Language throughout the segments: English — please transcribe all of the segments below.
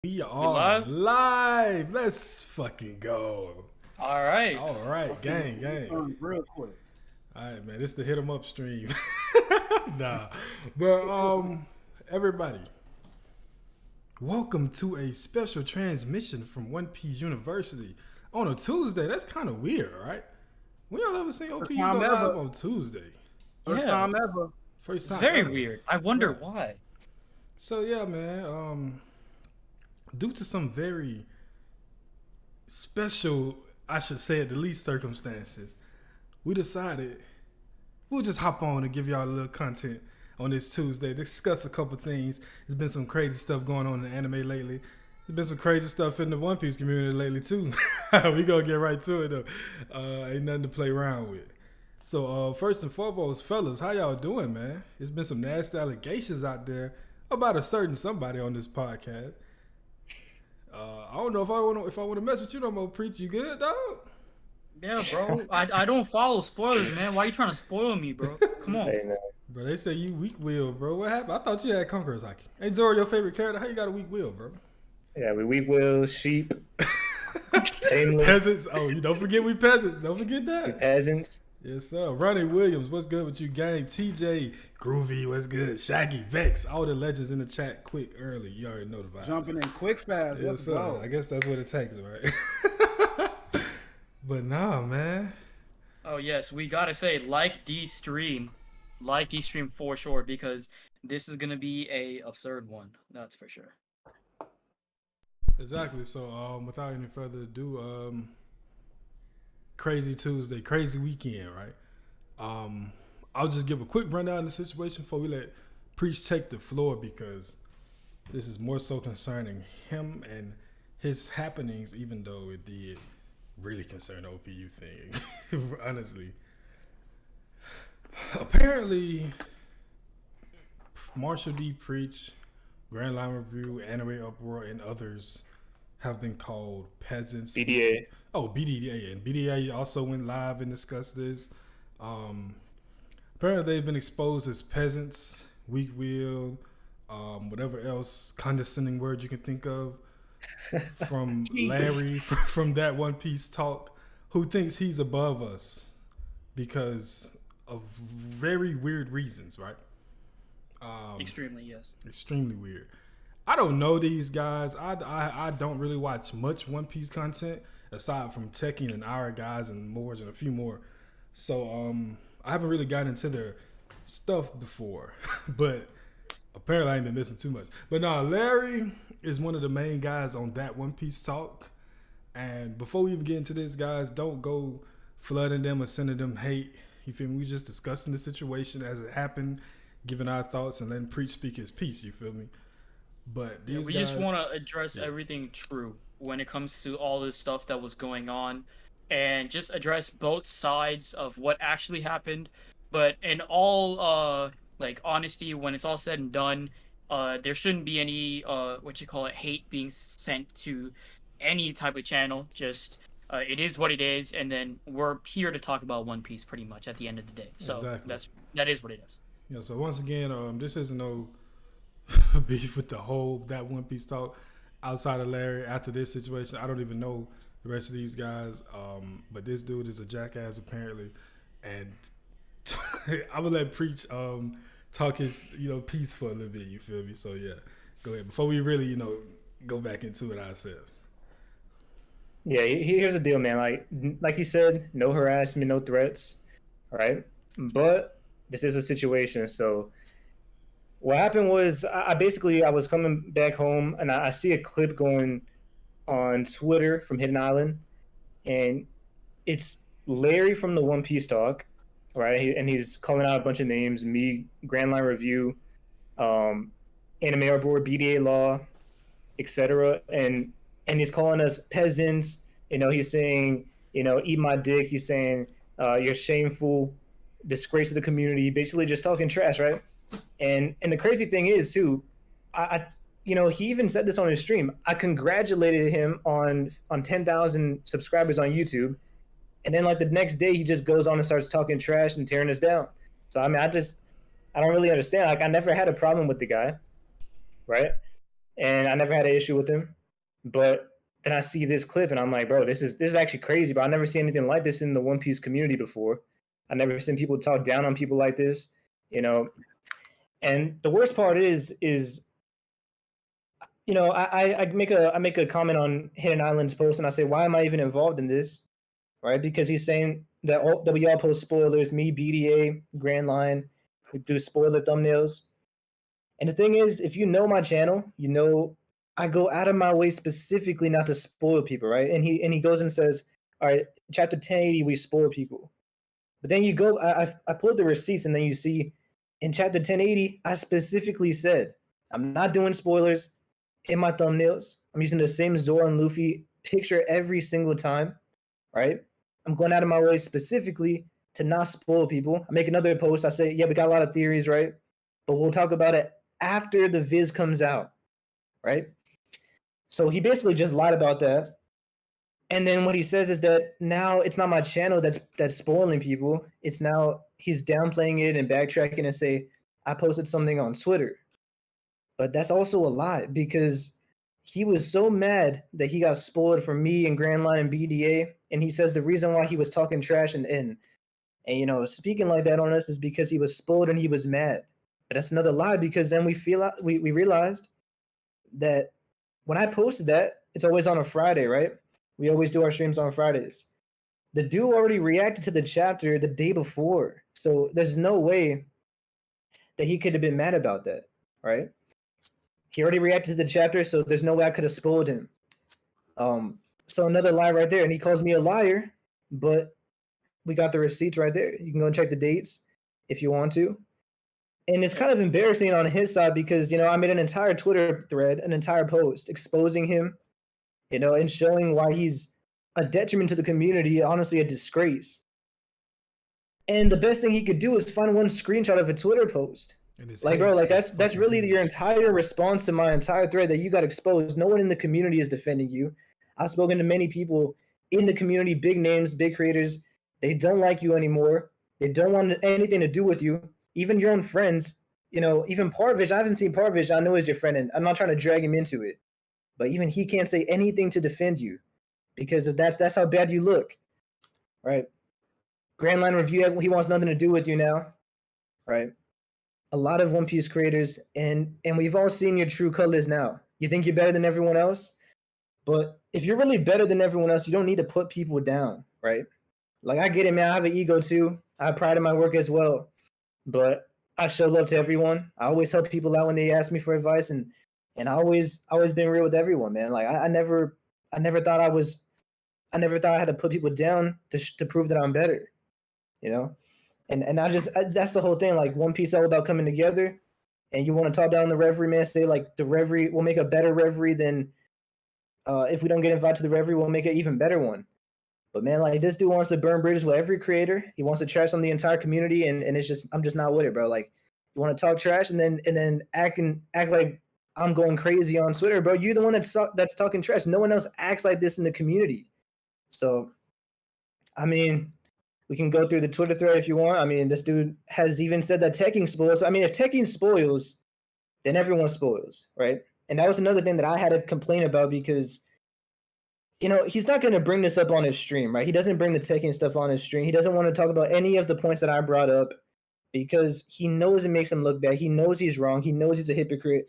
We are live. Let's fucking go. All right. Gang. Real quick. All right, man. This the hit 'em up stream. Nah, but everybody, welcome to a special transmission from One Piece University on a Tuesday. That's kind of weird, right? We all ever seen OPU go live on Tuesday? First time ever. First time. It's very ever. weird. I wonder why. So yeah, man. Due to some very special, I should say at the least, circumstances, we decided we'll just hop on and give y'all a little content on this Tuesday. Discuss a couple things. There's been some crazy stuff going on in the anime lately. There's been some crazy stuff in the One Piece community lately too. We gonna get right to it though. Ain't nothing to play around with. So first and foremost, fellas, how y'all doing, man? There's been some nasty allegations out there about a certain somebody on this podcast. I don't know if I want to mess with you no more. Preach, you good, dog? Yeah, bro. I don't follow spoilers, man. Why you trying to spoil me, bro? Come on. Hey, man. Bro, they say you weak will, bro. What happened? I thought you had Conqueror's Haki. Hey, Zoro, your favorite character? How you got a weak will, bro? Yeah, we weak will, sheep, shameless, Peasants. Oh, you don't forget we peasants. Don't forget that. peasants. Yes, sir. Ronnie Williams, what's good with you, gang? TJ, Groovy, what's good? Shaggy, Vex, all the legends in the chat, quick, early. You already know the vibes. Jumping in quick, fast. Yes, Let's sir. go. I guess that's what it takes, right? But nah, man. Oh yes, we gotta say like the stream for sure, because this is gonna be a absurd one. That's for sure. Exactly. So, without any further ado, crazy Tuesday, crazy weekend, right? I'll just give a quick rundown of the situation before we let Preach take the floor, because this is more so concerning him and his happenings, even though it did really concern the OPU thing, honestly. Apparently, Marshall D. Preach, Grand Line Review, Anime Uproar, and others have been called peasants. BDA. Oh, BDA. And BDA also went live and discussed this. Apparently they've been exposed as peasants, weak-willed, whatever else condescending word you can think of, from Larry from that One Piece talk, who thinks he's above us because of very weird reasons, right? Extremely, yes. Extremely weird. I don't know these guys. I don't really watch much One Piece content aside from Tekken and our guys and Moors and a few more. So I haven't really gotten into their stuff before, but apparently I ain't been missing too much. But nah, Larry is one of the main guys on that One Piece talk. And before we even get into this, guys, don't go flooding them or sending them hate. You feel me? We just discussing the situation as it happened, giving our thoughts and letting Preach speak his piece. You feel me? But these We guys, just want to address everything true when it comes to all this stuff that was going on, and just address both sides of what actually happened. But in all like honesty, when it's all said and done, there shouldn't be any hate being sent to any type of channel. Just it is what it is, and then we're here to talk about One Piece pretty much at the end of the day. So Exactly. that is what it is. Yeah, so once again, this isn't no beef with that One Piece talk outside of Larry. After this situation, I don't even know the rest of these guys, but this dude is a jackass apparently, and I'm gonna let Preach talk his piece for a little bit. You feel me? So yeah, go ahead before we really go back into it ourselves. Yeah, here's the deal, man. Like you said, no harassment, no threats, all right? But this is a situation. So what happened was I was coming back home and I see a clip going on Twitter from Hidden Island, and it's Larry from the One Piece talk, right? And he's calling out a bunch of names: me, Grand Line Review, Anime Board, BDA Law, etc. And he's calling us peasants. He's saying, eat my dick. He's saying you're shameful, disgrace to the community. Basically, just talking trash, right? And the crazy thing is too, he even said this on his stream. I congratulated him on 10,000 subscribers on YouTube, and then like the next day he just goes on and starts talking trash and tearing us down. So I mean, I don't really understand. Like I never had a problem with the guy, right? and I never had an issue with him. But then I see this clip, and I'm like, bro, this is actually crazy. But I never seen anything like this in the One Piece community before. I never seen people talk down on people like this, you know. And the worst part is you know, I make a comment on Hidden Island's post, and I say, why am I even involved in this? Right? Because he's saying that we all post spoilers. Me, BDA, Grand Line, we do spoiler thumbnails. And the thing is, if you know my channel, you know I go out of my way specifically not to spoil people, right? And he goes and says, all right, chapter 1080, we spoil people. But then you go, I pulled the receipts, and then you see in chapter 1080, I specifically said, I'm not doing spoilers in my thumbnails. I'm using the same Zoro and Luffy picture every single time, right? I'm going out of my way specifically to not spoil people. I make another post. I say, yeah, we got a lot of theories, right? But we'll talk about it after the viz comes out, right? So he basically just lied about that. And then what he says is that now it's not my channel that's spoiling people. It's now he's downplaying it and backtracking and say, I posted something on Twitter. But that's also a lie, because he was so mad that he got spoiled from me and Grand Line and BDA. And he says the reason why he was talking trash and you know, speaking like that on us is because he was spoiled and he was mad. But that's another lie, because then we realized that when I posted that, it's always on a Friday, right? We always do our streams on Fridays. The dude already reacted to the chapter the day before. So there's no way that he could have been mad about that, right? He already reacted to the chapter, so there's no way I could have spoiled him. So another lie right there. And he calls me a liar, but we got the receipts right there. You can go and check the dates if you want to. And it's kind of embarrassing on his side because, you know, I made an entire Twitter thread, an entire post exposing him, you know, and showing why he's a detriment to the community, honestly a disgrace. And the best thing he could do is find one screenshot of a Twitter post. Like, bro, like that's really your entire response to my entire thread, that you got exposed. No one in the community is defending you. I've spoken to many people in the community, big names, big creators. They don't like you anymore. They don't want anything to do with you. Even your own friends, you know, even Parvish, I haven't seen Parvish, I know is your friend, and I'm not trying to drag him into it. But even he can't say anything to defend you because if that's how bad you look. Right? Grand Line Review, he wants nothing to do with you now. Right? A lot of One Piece creators, and we've all seen your true colors now. You think you're better than everyone else? But if you're really better than everyone else, you don't need to put people down, right? Like, I get it, man. I have an ego too. I have pride in my work as well. But I show love to everyone. I always help people out when they ask me for advice, and I always been real with everyone, man. Like, I never thought I had to put people down to prove that I'm better, you know? And that's the whole thing. Like, One Piece all about coming together, and you want to talk down the reverie, man. Say like the reverie will make a better reverie than if we don't get invited to the reverie, we'll make an even better one. But man, like, this dude wants to burn bridges with every creator. He wants to trash on the entire community, and it's just I'm just not with it, bro. Like, you want to talk trash and then act like I'm going crazy on Twitter, bro. You're the one that's talking trash. No one else acts like this in the community. So, I mean, we can go through the Twitter thread if you want. I mean, this dude has even said that teching spoils. I mean, if teching spoils, then everyone spoils, right? And that was another thing that I had to complain about because, you know, he's not going to bring this up on his stream, right? He doesn't bring the teching stuff on his stream. He doesn't want to talk about any of the points that I brought up because he knows it makes him look bad. He knows he's wrong. He knows he's a hypocrite.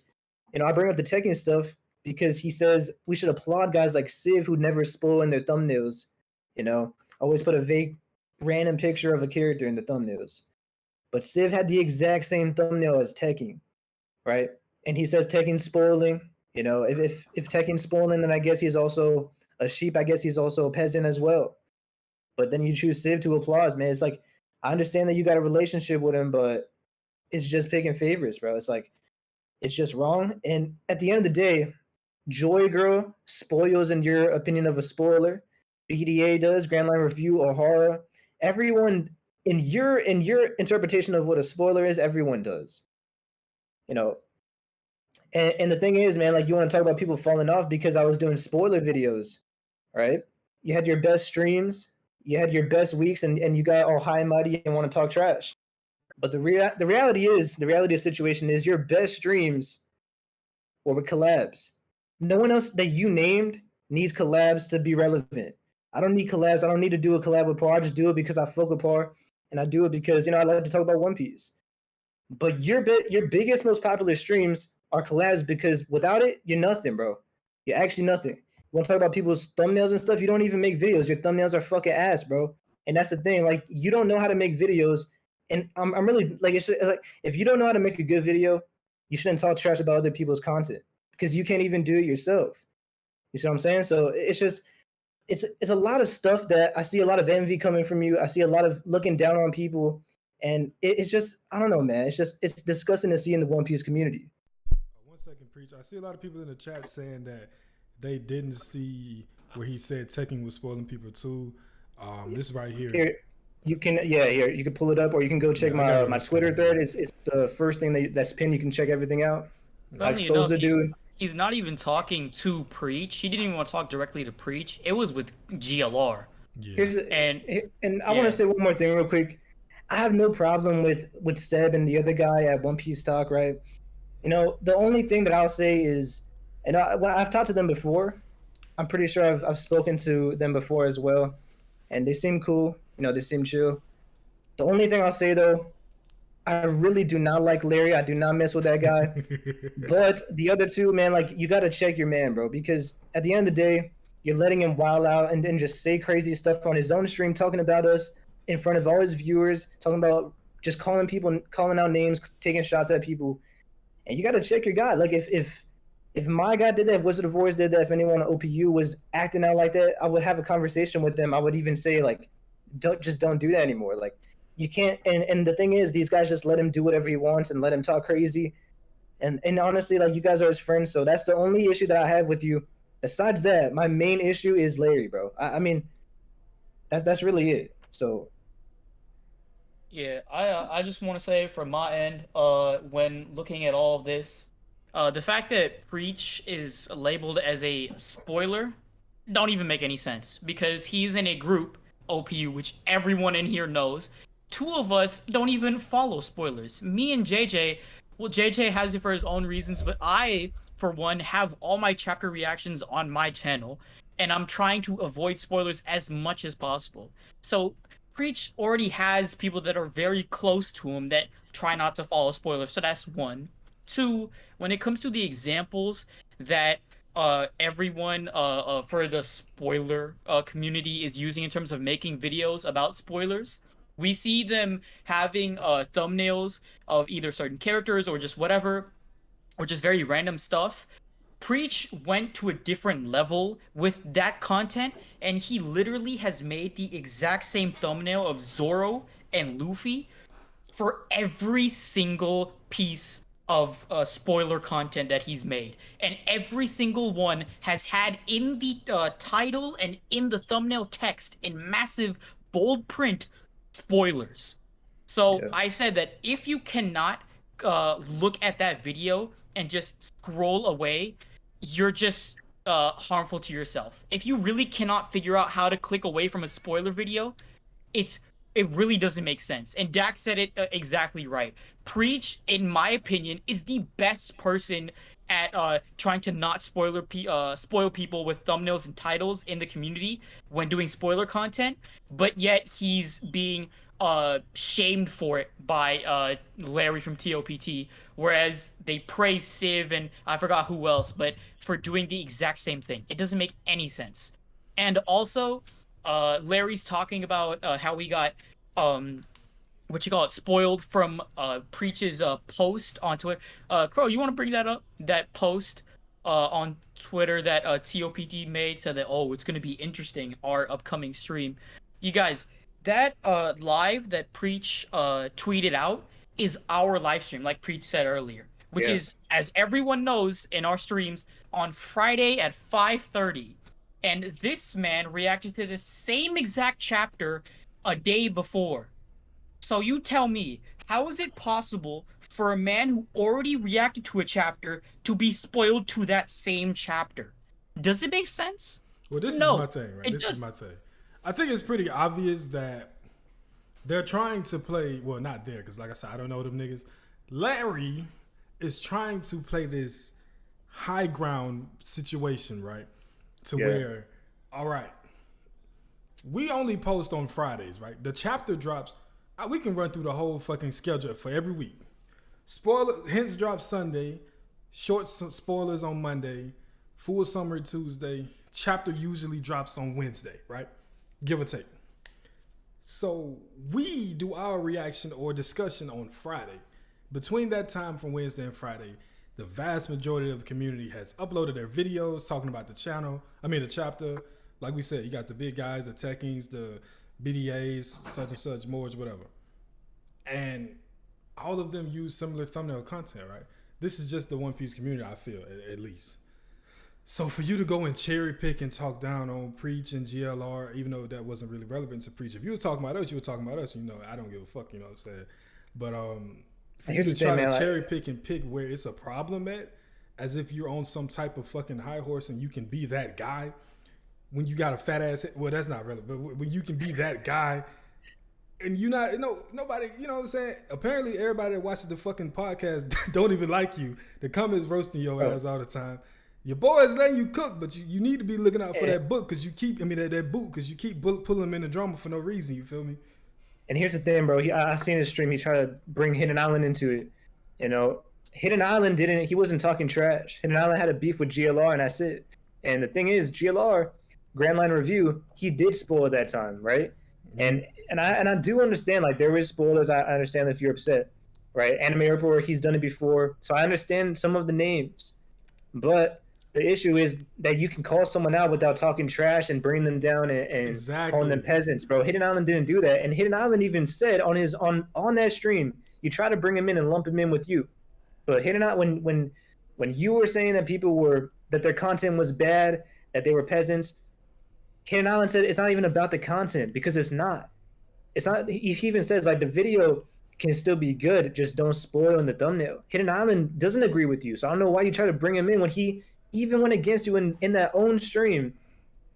You know, I bring up the teching stuff because he says we should applaud guys like Civ who never spoil in their thumbnails. You know, always put a vague, random picture of a character in the thumbnails. But Civ had the exact same thumbnail as teching, right? And he says teching spoiling. You know, if teching spoiling, then I guess he's also a sheep. I guess he's also a peasant as well. But then you choose Civ to applause, man. It's like, I understand that you got a relationship with him, but it's just picking favorites, bro. It's like, it's just wrong. And at the end of the day, Joy Girl spoils in your opinion of a spoiler. BDA does, Grand Line Review, O'Hara. Everyone in your interpretation of what a spoiler is, everyone does. You know, and the thing is, man, like, you want to talk about people falling off because I was doing spoiler videos, right? You had your best streams, you had your best weeks, and you got all high and mighty and want to talk trash. But the reality of the situation is your best streams or with collabs. No one else that you named needs collabs to be relevant. I don't need collabs. I don't need to do a collab with Par. I just do it because I fuck with Par, and I do it because I like to talk about One Piece. But your biggest, most popular streams are collabs because without it, you're nothing, bro. You're actually nothing. You want to talk about people's thumbnails and stuff? You don't even make videos. Your thumbnails are fucking ass, bro. And that's the thing. Like, you don't know how to make videos. And I'm really like, it's like, if you don't know how to make a good video, you shouldn't talk trash about other people's content because you can't even do it yourself. You see what I'm saying? So it's just, it's a lot of stuff that I see a lot of envy coming from you. I see a lot of looking down on people. And it's just, I don't know, man. It's disgusting to see in the One Piece community. 1 second, Preach. I see a lot of people in the chat saying that they didn't see where he said Tekken was spoiling people too. This right here. Here, you can, here, you can pull it up, or you can go check my Twitter thread. It's the first thing that's pinned. You can check everything out. I exposed the dude. He's not even talking to Preach. He didn't even want to talk directly to Preach. It was with GLR. Yeah. And I want to say one more thing real quick. I have no problem with Seb and the other guy at One Piece Talk, right? The only thing that I'll say is, and I've talked to them before. I'm pretty sure I've spoken to them before as well, and they seem cool. They seem chill. The only thing I'll say though, I really do not like Larry. I do not mess with that guy. But the other two, man, like, you got to check your man, bro, because at the end of the day, you're letting him wild out and just say crazy stuff on his own stream, talking about us in front of all his viewers, talking about just calling out names, taking shots at people. And you got to check your guy. Like, if my guy did that, if Wizard of Wars did that, if anyone on OPU was acting out like that, I would have a conversation with them. I would even say, like, don't do that anymore. Like, you can't. And the thing is, these guys just let him do whatever he wants and let him talk crazy. And honestly, like, you guys are his friends, so that's the only issue that I have with you. Besides that, my main issue is Larry, bro. I mean, that's really it. So. Yeah, I just want to say from my end, when looking at all of this, the fact that Preach is labeled as a spoiler don't even make any sense, because he's in a group, OPU, which everyone in here knows. Two of us don't even follow spoilers. Me and JJ, well, JJ has it for his own reasons, but I, for one, have all my chapter reactions on my channel, and I'm trying to avoid spoilers as much as possible. So Preach already has people that are very close to him that try not to follow spoilers, so that's one. Two, when it comes to the examples that everyone for the spoiler community is using in terms of making videos about spoilers, we see them having thumbnails of either certain characters or just whatever, or just very random stuff. Preach went to a different level with that content, and he literally has made the exact same thumbnail of Zoro and Luffy for every single piece of spoiler content that he's made. And every single one has had in the title and in the thumbnail text in massive bold print spoilers. So yeah. I said that if you cannot look at that video and just scroll away, you're just harmful to yourself. If you really cannot figure out how to click away from a spoiler video, it really doesn't make sense. And Dak said it exactly right. Preach, in my opinion, is the best person at trying to not spoil people with thumbnails and titles in the community when doing spoiler content, but yet he's being shamed for it by Larry from TOPT, whereas they praise Civ and I forgot who else, but for doing the exact same thing. It doesn't make any sense. And also, Larry's talking about how we got spoiled from Preach's post on Twitter. Crow, you want to bring that up? That post on Twitter that TOPT made said that, oh, it's going to be interesting, our upcoming stream. You guys, that live that Preach tweeted out is our live stream, like Preach said earlier, which is, as everyone knows in our streams, on Friday at 5:30. And this man reacted to the same exact chapter a day before. So you tell me, how is it possible for a man who already reacted to a chapter to be spoiled to that same chapter? Does it make sense? Well, this is my thing, right? This is my thing. I think it's pretty obvious that they're trying to play, well, not there, because like I said, I don't know them niggas. Larry is trying to play this high ground situation, right? To Yeah. where, all right, we only post on Fridays, right? The chapter drops. We can run through the whole fucking schedule for every week. Spoiler hints drop Sunday, short spoilers on Monday, full summary Tuesday. Chapter usually drops on Wednesday, right? Give or take. So we do our reaction or discussion on Friday. Between that time from Wednesday and Friday, the vast majority of the community has uploaded their videos talking about the chapter. Like we said, you got the big guys, the techies, the BDAs, such and such, Moors, whatever. And all of them use similar thumbnail content, right? This is just the One Piece community, I feel, at least. So for you to go and cherry pick and talk down on Preach and GLR, even though that wasn't really relevant to Preach. If you were talking about us, you were talking about us. You know, I don't give a fuck, you know what I'm saying? But for you to try to cherry pick and pick where it's a problem at, as if you're on some type of fucking high horse and you can be that guy when you got a fat ass head. Well, that's not relevant, but when you can be that guy and you're not, nobody, you know what I'm saying? Apparently everybody that watches the fucking podcast don't even like you. The comments roasting your ass all the time. Your boy is letting you cook, but you need to be looking out for that book because you keep, that boot because you keep pulling him in the drama for no reason. You feel me? And here's the thing, bro. I seen his stream. He tried to bring Hidden Island into it. You know, Hidden Island he wasn't talking trash. Hidden Island had a beef with GLR, and that's it. And the thing is, GLR, Grand Line Review, he did spoil that time, right? Mm-hmm. And I do understand, like, there is spoilers. I understand if you're upset, right? Anime Report, he's done it before. So I understand some of the names. But the issue is that you can call someone out without talking trash and bring them down and calling them peasants, bro. Hidden Island didn't do that, and Hidden Island even said on that stream, you try to bring him in and lump him in with you. But Hidden Island, when you were saying that that their content was bad, that they were peasants, Hidden Island said it's not even about the content because it's not. It's not. He even says like the video can still be good, just don't spoil in the thumbnail. Hidden Island doesn't agree with you, so I don't know why you try to bring him in when he even went against you in that own stream,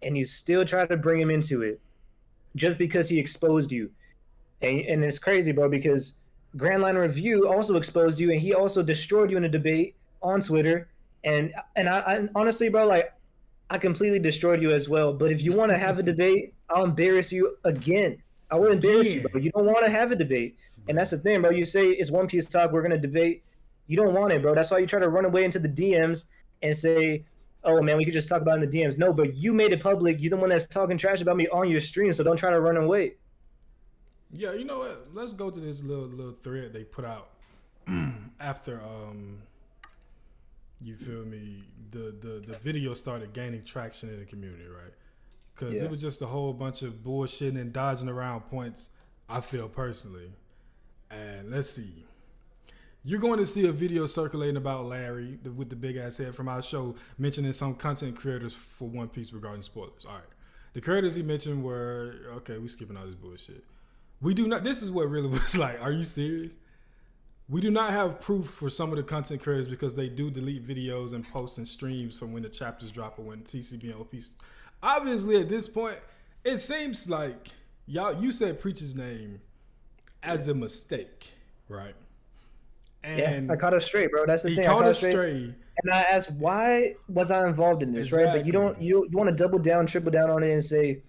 and you still try to bring him into it just because he exposed you. And it's crazy, bro, because Grand Line Review also exposed you, and he also destroyed you in a debate on Twitter. And I honestly, bro, like, I completely destroyed you as well. But if you want to have a debate, I'll embarrass you again. I will embarrass you, bro. You don't want to have a debate. And that's the thing, bro. You say it's One Piece talk, we're going to debate. You don't want it, bro. That's why you try to run away into the DMs and say, oh, man, we could just talk about it in the DMs. No, but you made it public. You're the one that's talking trash about me on your stream, so don't try to run away. Yeah, you know what? Let's go to this little thread they put out after, you feel me, the video started gaining traction in the community, right? Because it was just a whole bunch of bullshitting and dodging around points, I feel personally. And let's see. You're going to see a video circulating about Larry with the big ass head from our show mentioning some content creators for One Piece regarding spoilers. All right. The creators he mentioned were, okay, we skipping all this bullshit. We do not, this is what really was like, are you serious? We do not have proof for some of the content creators because they do delete videos and posts and streams from when the chapters drop or when TCB and OP. Obviously, at this point, it seems like you said Preacher's name as a mistake, right? And I caught it straight, bro. That's the thing. He caught it straight. And I asked, why was I involved in this, right? But you want to double down, triple down on it and say,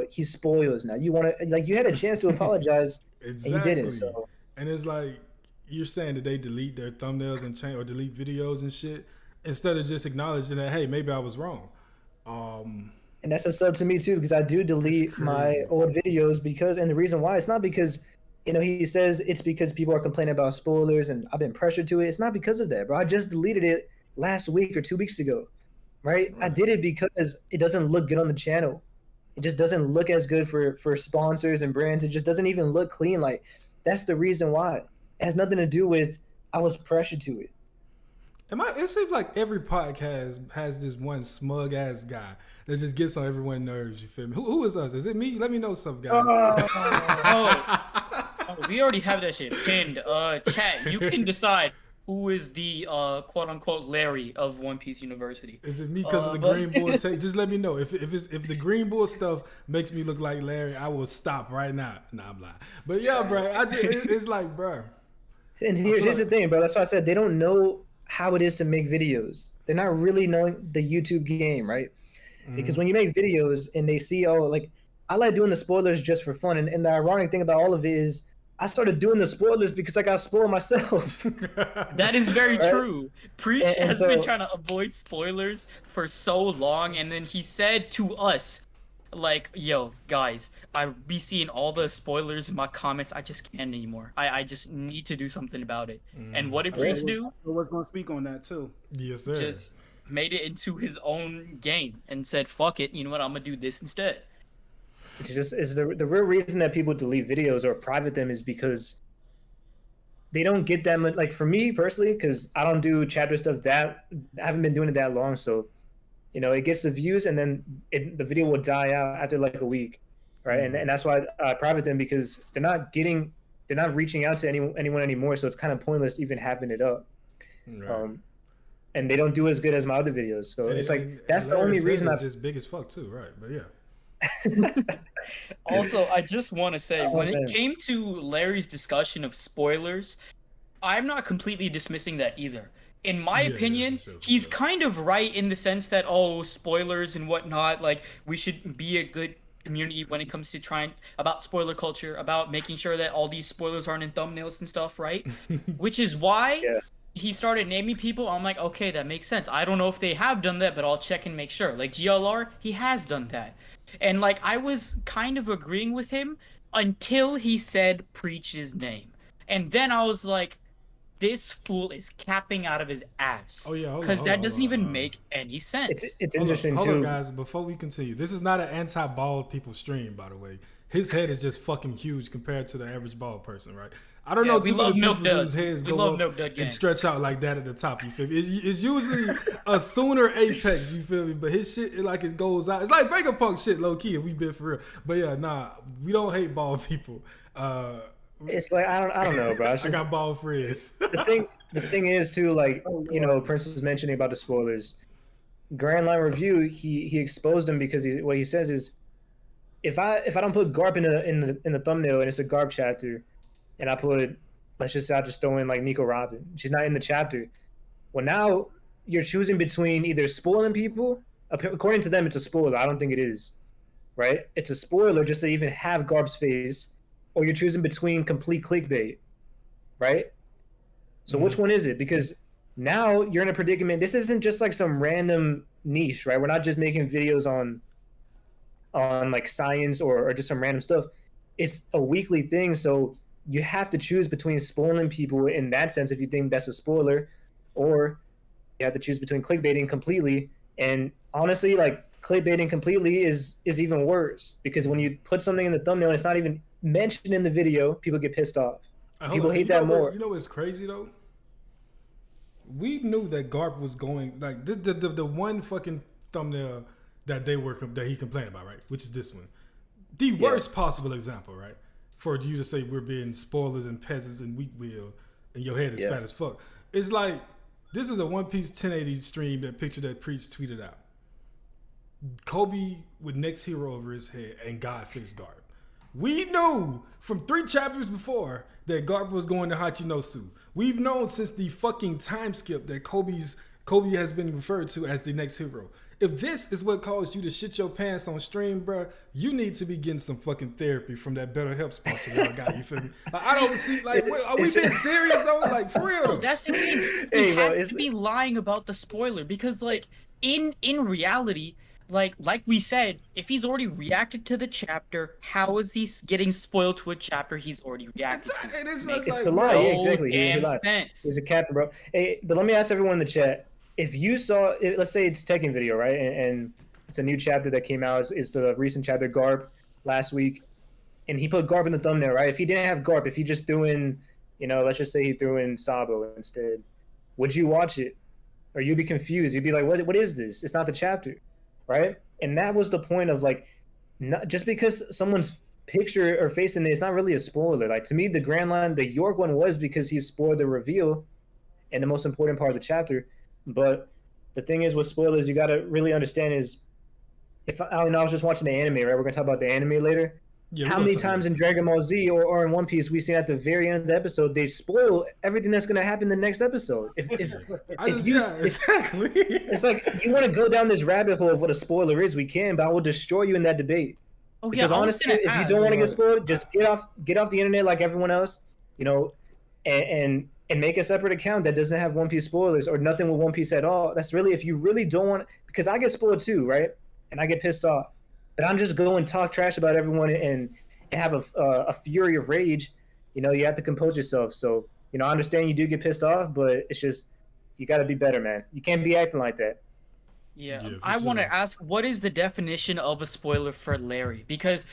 he spoils now. You want to, like, you had a chance to apologize and you didn't. So. And it's like, you're saying that they delete their thumbnails and change or delete videos and shit instead of just acknowledging that, hey, maybe I was wrong. And that's a sub to me too, because I do delete my old videos and the reason why, it's not because, he says it's because people are complaining about spoilers and I've been pressured to it. It's not because of that, bro. I just deleted it last week or 2 weeks ago, right? I did it because it doesn't look good on the channel. It just doesn't look as good for sponsors and brands. It just doesn't even look clean. Like, that's the reason why. It has nothing to do with I was pressured to it. It seems like every podcast has this one smug ass guy that just gets on everyone's nerves. You feel me? Who is us? Is it me? Let me know, some guy. We already have that shit pinned. Chat, you can decide who is the quote unquote Larry of One Piece University. Is it me because of the Green Bull take? Just let me know. If the Green Bull stuff makes me look like Larry, I will stop right now. Nah, I'm lying. But yeah, bro, it's like, bro. And here's the thing, bro. That's why I said they don't know how it is to make videos. They're not really knowing the YouTube game, right? Because when you make videos and they see, oh, like, I like doing the spoilers just for fun. And the ironic thing about all of it is I started doing the spoilers because I got spoiled myself. That is very Right? true. Preach And has so- been trying to avoid spoilers for so long, and then he said to us, like, yo, guys, I be seeing all the spoilers in my comments. I just can't anymore. I just need to do something about it. And what did Preach do? I was going to speak on that too. Yes, sir. Just made it into his own game and said, fuck it, you know what, I'm gonna do this instead. It just is the real reason that people delete videos or private them is because they don't get that much. Like for me personally, because I don't do chapter stuff I haven't been doing it that long, so it gets the views and then the video will die out after like a week, right? And that's why I private them, because they're not reaching out to anyone anymore, so it's kind of pointless even having it up. Right. And they don't do as good as my other videos, so it's like that's the only reason I'm just big as fuck too, right? But yeah. Also, I just want to say, when man. it came to Larry's discussion of spoilers, I'm not completely dismissing that either. In my opinion, for sure. he's kind of right in the sense that, spoilers and whatnot, like, we should be a good community when it comes to trying about spoiler culture, about making sure that all these spoilers aren't in thumbnails and stuff, right? Which is why he started naming people. I'm like, okay, that makes sense. I don't know if they have done that, but I'll check and make sure. Like GLR, he has done that. And like, I was kind of agreeing with him until he said Preach's name. And then I was like, this fool is capping out of his ass. Oh yeah, because that doesn't even make any sense. It's interesting hold too. on, guys. Before we continue, this is not an anti-bald people stream, by the way. His head is just fucking huge compared to the average bald person, right? I don't know we too love many Milk people Dud. whose heads We go love up Milk Dud gang. and stretch out like that at the top. You feel me? It's usually a sooner apex. You feel me? But his shit, it goes out. It's like Vegapunk shit, low key. If we been for real, but yeah, nah, we don't hate bald people. It's like I don't know, bro. It's I just, got bald friends. the thing is too, like, Prince was mentioning about the spoilers. Grand Line Review, he exposed them because what he says is, if I don't put Garp in the thumbnail and it's a Garp chapter, and I put, let's just say I just throw in like Nico Robin, she's not in the chapter. Well, now you're choosing between either spoiling people. According to them, it's a spoiler. I don't think it is, right? It's a spoiler just to even have Garp's face, or you're choosing between complete clickbait, right? So which one is it? Because now you're in a predicament. This isn't just like some random niche, right? We're not just making videos on like science or just some random stuff. It's a weekly thing, so you have to choose between spoiling people in that sense if you think that's a spoiler, or you have to choose between clickbaiting completely. And honestly, like, clickbaiting completely is even worse, because when you put something in the thumbnail and it's not even mentioned in the video, people get pissed off. People hate that more. You know what's crazy though? We knew that Garp was going, like, the one fucking thumbnail that he complained about, right? Which is this one, the worst possible example, right? For you to say we're being spoilers and peasants and weak will, and your head is fat as fuck. It's like, this is a One Piece 1080 stream, that picture that Preach tweeted out. Kobe with next hero over his head and God fixed Garp. We knew from 3 chapters before that Garp was going to Hachinosu. We've known since the fucking time skip that Kobe has been referred to as the next hero. If this is what caused you to shit your pants on stream, bro, you need to be getting some fucking therapy from that BetterHelp sponsor y'all got. You feel me? Like, I don't see, like, are we being serious though? Like, for real though. That's the thing. He has to be lying about the spoiler, because like in reality, like we said, if he's already reacted to the chapter, how is he getting spoiled to a chapter he's already reacted to? It's the lie, yeah, exactly. Damn sense. He's a captain, bro. Hey, but let me ask everyone in the chat. If you saw, let's say it's Tekken video, right? And it's a new chapter that came out. It's the recent chapter, Garp, last week. And he put Garp in the thumbnail, right? If he didn't have Garp, if he just threw in, let's just say he threw in Sabo instead, would you watch it? Or you'd be confused. You'd be like, what is this? It's not the chapter, right? And that was the point of, like, not, just because someone's picture or face in it, it's not really a spoiler. Like, to me, the Grand Line, the York one was because he spoiled the reveal and the most important part of the chapter. But the thing is with spoilers, you got to really understand is, I was just watching the anime, right? We're going to talk about the anime later. Yeah, how many times in Dragon Ball Z or in One Piece we seen at the very end of the episode they spoil everything that's going to happen in the next episode. Exactly. It's like if you want to go down this rabbit hole of what a spoiler is, we can, but I will destroy you in that debate. Oh Because yeah, I was honestly, gonna if you ask. don't want to get spoiled, just get off the internet like everyone else, you know, and make a separate account that doesn't have One Piece spoilers or nothing with One Piece at all. That's really if you really don't want, because I get spoiled too, right? And I get pissed off. But I'm just going talk trash about everyone and have a fury of rage. You know, you have to compose yourself. So, you know, I understand you do get pissed off, but it's just you got to be better, man. You can't be acting like that. Yeah, Yeah, I for want to sure. ask, what is the definition of a spoiler for Larry? Because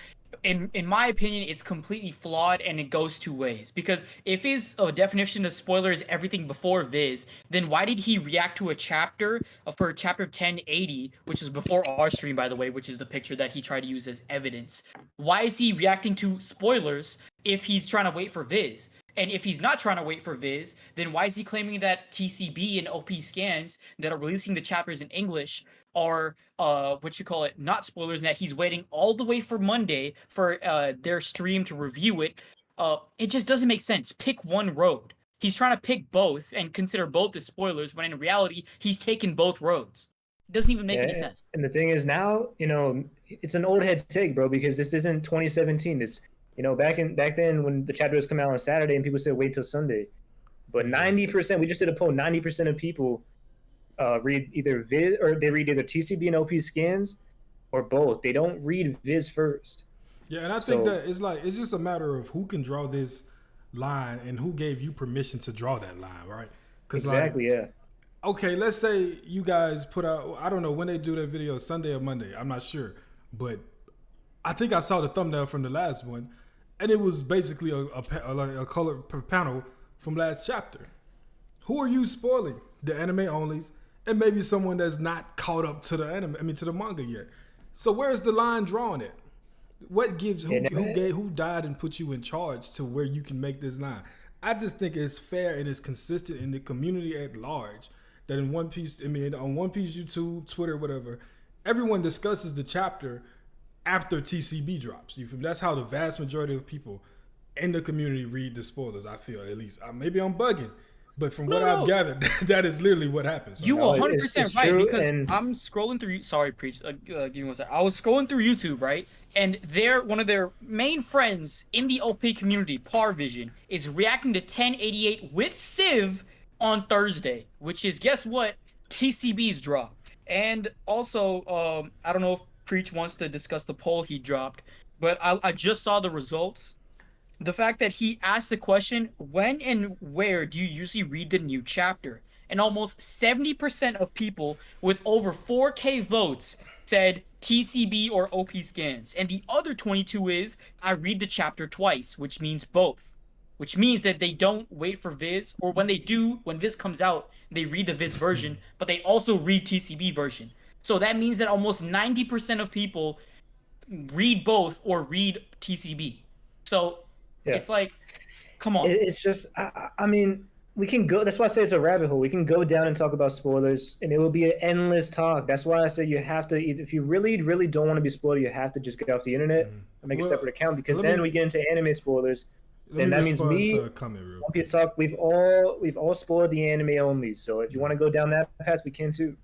in my opinion, it's completely flawed and it goes two ways. Because if his definition of spoiler is everything before Viz, then why did he react to a chapter for chapter 1080, which is before our stream, by the way, which is the picture that he tried to use as evidence? Why is he reacting to spoilers if he's trying to wait for Viz? And if he's not trying to wait for Viz, then why is he claiming that TCB and OP scans that are releasing the chapters in English are not spoilers, and that he's waiting all the way for Monday for their stream to review it? It just doesn't make sense. Pick one road. He's trying to pick both and consider both as spoilers, when in reality he's taken both roads. It doesn't even make any sense. And the thing is now, you know, it's an old head take, bro, because this isn't 2017. This, you know, back then when the chapters come out on Saturday and people said wait till Sunday, but 90%, we just did a poll, 90% of people read either Viz or they read either TCB and OP scans or both. They don't read Viz first. Yeah, and I think that it's just a matter of who can draw this line and who gave you permission to draw that line, right? Exactly, yeah. Okay, let's say you guys put out, I don't know when they do their video, Sunday or Monday, I'm not sure, but I think I saw the thumbnail from the last one, and it was basically a color panel from last chapter. Who are you spoiling? The anime onlys, and maybe someone that's not caught up to to the manga yet. So where's the line drawn at? What gives who died and put you in charge to where you can make this line? I just think it's fair and it's consistent in the community at large that in One Piece, on One Piece YouTube, Twitter, whatever, everyone discusses the chapter after TCB drops. That's how the vast majority of people in the community read the spoilers. I feel, at least. Maybe I'm bugging, but from what I've gathered, that is literally what happens. You 100% right, because and I'm scrolling through. Sorry, Preach. Give me one second. I was scrolling through YouTube, right? And one of their main friends in the OP community, Parvision, is reacting to 1088 with Civ on Thursday, which is, guess what? TCB's drop. And also, I don't know if Preach wants to discuss the poll he dropped, but I just saw the results. The fact that he asked the question, when and where do you usually read the new chapter? And almost 70% of people with over 4K votes said TCB or OP scans. And the other 22 is, I read the chapter twice, which means both. Which means that they don't wait for Viz, or when they do, when Viz comes out, they read the Viz version, but they also read TCB version. So that means that almost 90% of people read both or read TCB. So it's like, come on. It's just, I mean, we can go, that's why I say it's a rabbit hole. We can go down and talk about spoilers, and it will be an endless talk. That's why I say you have to, if you really, really don't want to be spoiled, you have to just get off the internet and make a separate account, because then we get into anime spoilers. Then that means me, One Piece Talk, we've all spoiled the anime only. So if you want to go down that path, we can too.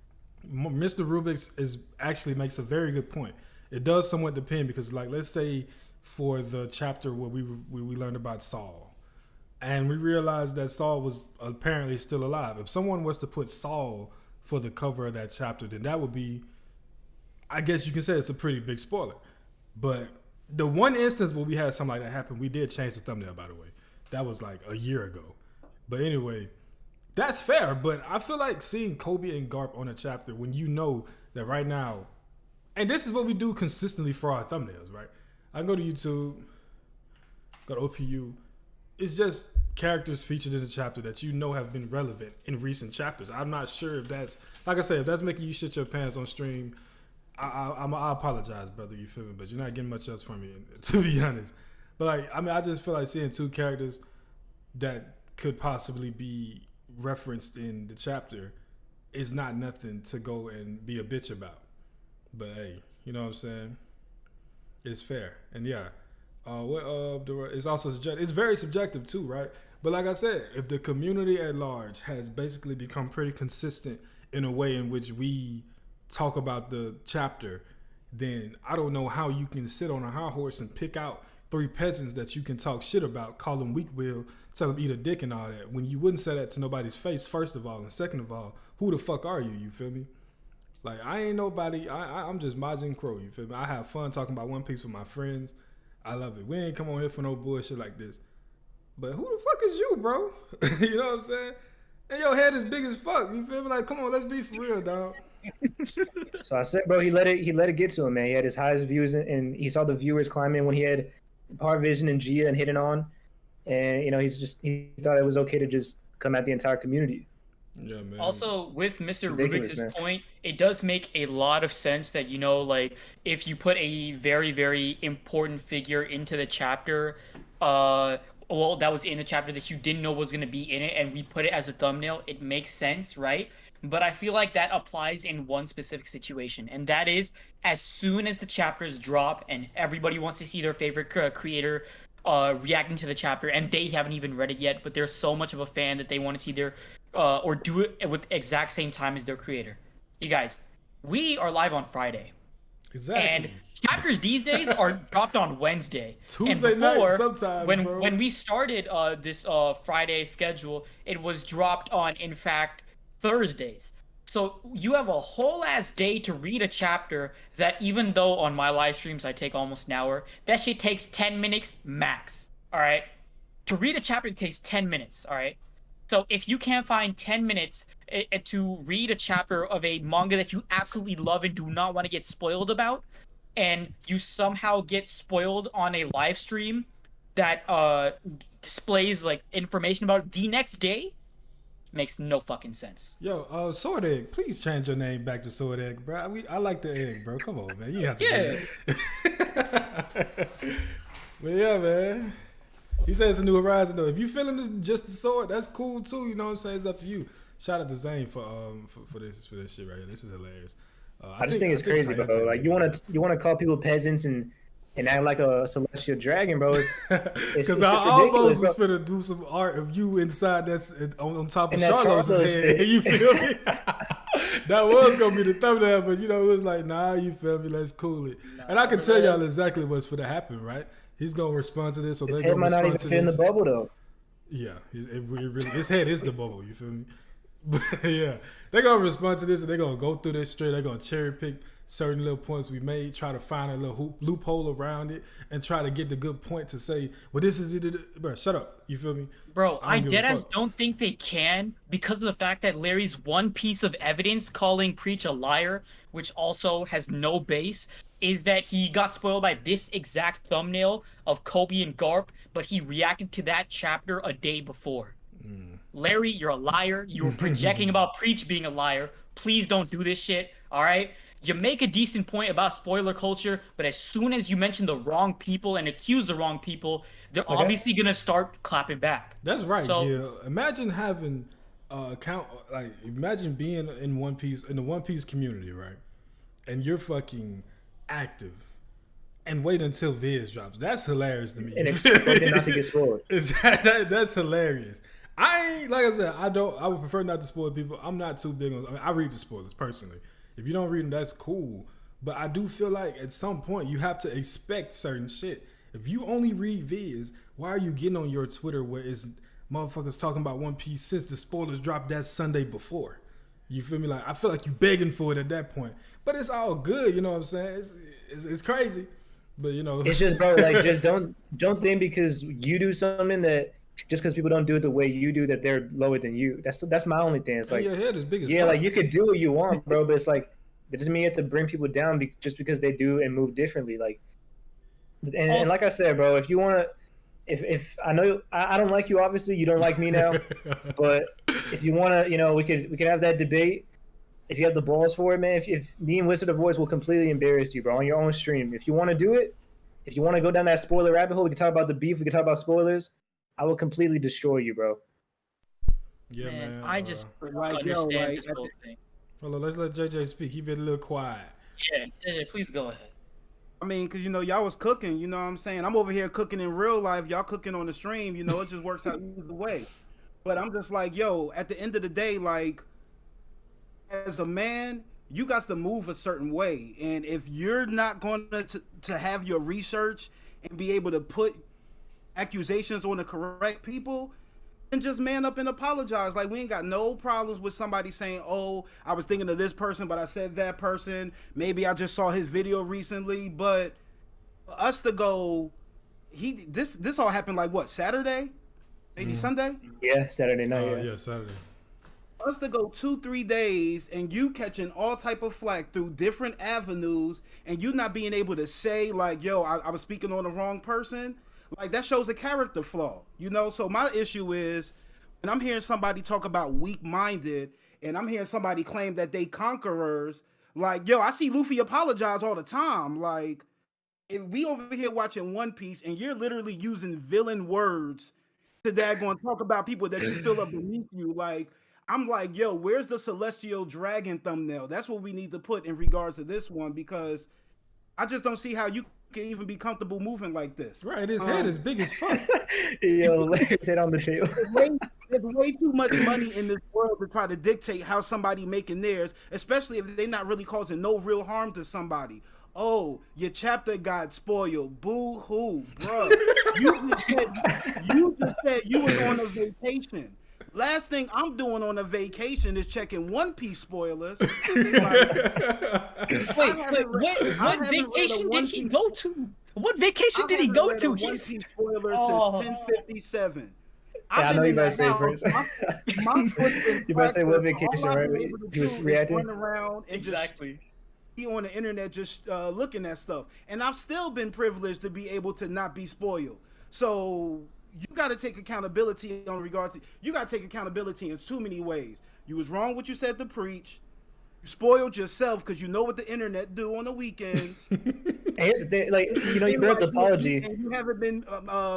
Mr. Rubik's actually makes a very good point. It does somewhat depend, because, like, let's say for the chapter where we learned about Saul, and we realized that Saul was apparently still alive. If someone was to put Saul for the cover of that chapter, then that would be, I guess you can say, it's a pretty big spoiler. But the one instance where we had something like that happen, we did change the thumbnail, by the way. That was like a year ago. But anyway, that's fair. But I feel like seeing Kobe and Garp on a chapter when you know that right now, and this is what we do consistently for our thumbnails, right? I go to YouTube, go to OPU. It's just characters featured in the chapter that you know have been relevant in recent chapters. I'm not sure if that's, like I said, if that's making you shit your pants on stream, I apologize, brother. You feel me? But you're not getting much else from me, to be honest. But like, I mean, I just feel like seeing two characters that could possibly be referenced in the chapter is not nothing to go and be a bitch about. But hey, you know what I'm saying? It's fair. And yeah, It's also subjective. It's very subjective too, right? But like I said, if the community at large has basically become pretty consistent in a way in which we talk about the chapter, then I don't know how you can sit on a high horse and pick out 3 peasants that you can talk shit about, call them weak will, tell them eat a dick and all that, when you wouldn't say that to nobody's face, first of all, and second of all, who the fuck are you? You feel me? Like, I ain't nobody. I'm just Majin Crow. You feel me? I have fun talking about One Piece with my friends. I love it. We ain't come on here for no bullshit like this. But who the fuck is you, bro? You know what I'm saying? And your head is big as fuck. You feel me? Like, come on, let's be for real, dog. So I said, bro, he let it get to him, man. He had his highest views, and he saw the viewers climbing when he had Hard Vision and Gia and Hidden On, and you know, he thought it was okay to just come at the entire community. Yeah, man. Also, with Mr. Ridiculous, Rubik's point, it does make a lot of sense that, you know, like, if you put a very, very important figure into the chapter, well, that was in the chapter that you didn't know was going to be in it, and we put it as a thumbnail, it makes sense, right? But I feel like that applies in one specific situation, and that is, as soon as the chapters drop and everybody wants to see their favorite creator reacting to the chapter, and they haven't even read it yet, but they're so much of a fan that they want to see their or do it with exact same time as their creator. You guys, we are live on Friday. Exactly. And chapters these days are dropped on Wednesday. Tuesday and before, night sometimes, bro. when we started this Friday schedule, it was dropped on, in fact, Thursdays. So you have a whole ass day to read a chapter that, even though on my live streams I take almost an hour, that shit takes 10 minutes max. All right? To read a chapter takes 10 minutes, all right? So if you can't find 10 minutes to read a chapter of a manga that you absolutely love and do not want to get spoiled about, and you somehow get spoiled on a live stream that displays like information about it the next day, makes no fucking sense. Yo, Sword Egg, please change your name back to Sword Egg, bro. I like the egg, bro. Come on, man. You have to do that. But yeah, man. He says it's a new horizon though. If you feeling this just the sword, that's cool too. You know what I'm saying? It's up to you. Shout out to Zane for this shit right here. This is hilarious. I just think it's crazy, bro. Like you wanna call people peasants and act like a celestial dragon, bro. Because I almost was finna do some art of you inside that's on top of Charlotte's head. You feel me? That was gonna be the thumbnail, but you know it was like, nah, you feel me? Let's cool it. And I can tell y'all exactly what's finna happen, right? He's gonna respond to this, or they're gonna respond to this. His head might not even fit in the bubble, though. Yeah, his head is the bubble. You feel me? But yeah, they're gonna respond to this, and they're gonna go through this straight. They're gonna cherry pick certain little points we made, try to find a little loophole around it, and try to get the good point to say, well, this is it. Bro, shut up. You feel me? Bro, I deadass don't think they can, because of the fact that Larry's one piece of evidence calling Preach a liar, which also has no base, is that he got spoiled by this exact thumbnail of Kobe and Garp, but he reacted to that chapter a day before. Larry, you're a liar. You were projecting about Preach being a liar. Please don't do this shit, all right? You make a decent point about spoiler culture, but as soon as you mention the wrong people and accuse the wrong people, they're obviously going to start clapping back. That's right, so, imagine having imagine being in One Piece, in the One Piece community, right? And you're fucking active and wait until Viz drops. That's hilarious to me. And expecting not to get spoiled. That's hilarious. Like I said, I would prefer not to spoil people. I'm not too big on, I read the spoilers personally. If you don't read them, that's cool. But I do feel like at some point you have to expect certain shit. If you only read Viz, why are you getting on your Twitter where it's motherfuckers talking about One Piece since the spoilers dropped that Sunday before? You feel me? Like, I feel like you begging for it at that point. But it's all good, you know what I'm saying? It's crazy. But you know, it's just, bro, like, just don't think because you do something that just because people don't do it the way you do that they're lower than you. That's my only thing. It's like, your head is big as fuck. Like you could do what you want, bro, but it's like it doesn't mean you have to bring people down just because they do and move differently. Like, and like I said, bro, if you want to, if I know I don't like you, obviously you don't like me now, but if you want to, you know, we could have that debate. If you have the balls for it, man. If me and Wizard of Voice will completely embarrass you, bro, on your own stream. If you want to do it, if you want to go down that spoiler rabbit hole, we can talk about the beef. We can talk about spoilers. I will completely destroy you, bro. Yeah, man. I just don't understand this whole thing. Hold on, let's let JJ speak. He been a little quiet. Yeah, JJ, please go ahead. I mean, because, y'all was cooking, you know what I'm saying? I'm over here cooking in real life. Y'all cooking on the stream, it just works out either way. But I'm just like, yo, at the end of the day, like, as a man, you got to move a certain way. And if you're not going to have your research and be able to put accusations on the correct people, then just man up and apologize. Like, we ain't got no problems with somebody saying, oh, I was thinking of this person, but I said that person. Maybe I just saw his video recently. But for us to go, this all happened like what, Saturday? Maybe Sunday? Yeah, Saturday night. Yeah, Saturday. Us to go 2-3 days and you catching all type of flack through different avenues and you not being able to say like, yo, I was speaking on the wrong person, like that shows a character flaw, So my issue is when I'm hearing somebody talk about weak-minded and I'm hearing somebody claim that they conquerors, like, yo, I see Luffy apologize all the time. Like, if we over here watching One Piece and you're literally using villain words to daggone talk about people that you feel are beneath you, like, I'm like, yo, where's the celestial dragon thumbnail? That's what we need to put in regards to this one, because I just don't see how you can even be comfortable moving like this. Right, his head is big as fuck. Yo, lay his head on the table. There's way too much money in this world to try to dictate how somebody making theirs, especially if they're not really causing no real harm to somebody. Oh, your chapter got spoiled. Boo hoo, bro. You just said you was on a vacation. Last thing I'm doing on a vacation is checking One Piece spoilers. Wait, what vacation did he go to? What vacation did he go to? One Piece spoilers since 1057. I know you better say first. You better say what vacation, right? He was reacting. Run around and Exactly. Just on the internet just looking at stuff. And I've still been privileged to be able to not be spoiled. So you got to take accountability you got to take accountability in too many ways. You was wrong what you said to preach. You spoiled yourself because you know what the internet do on the weekends. You brought the apology. And you haven't been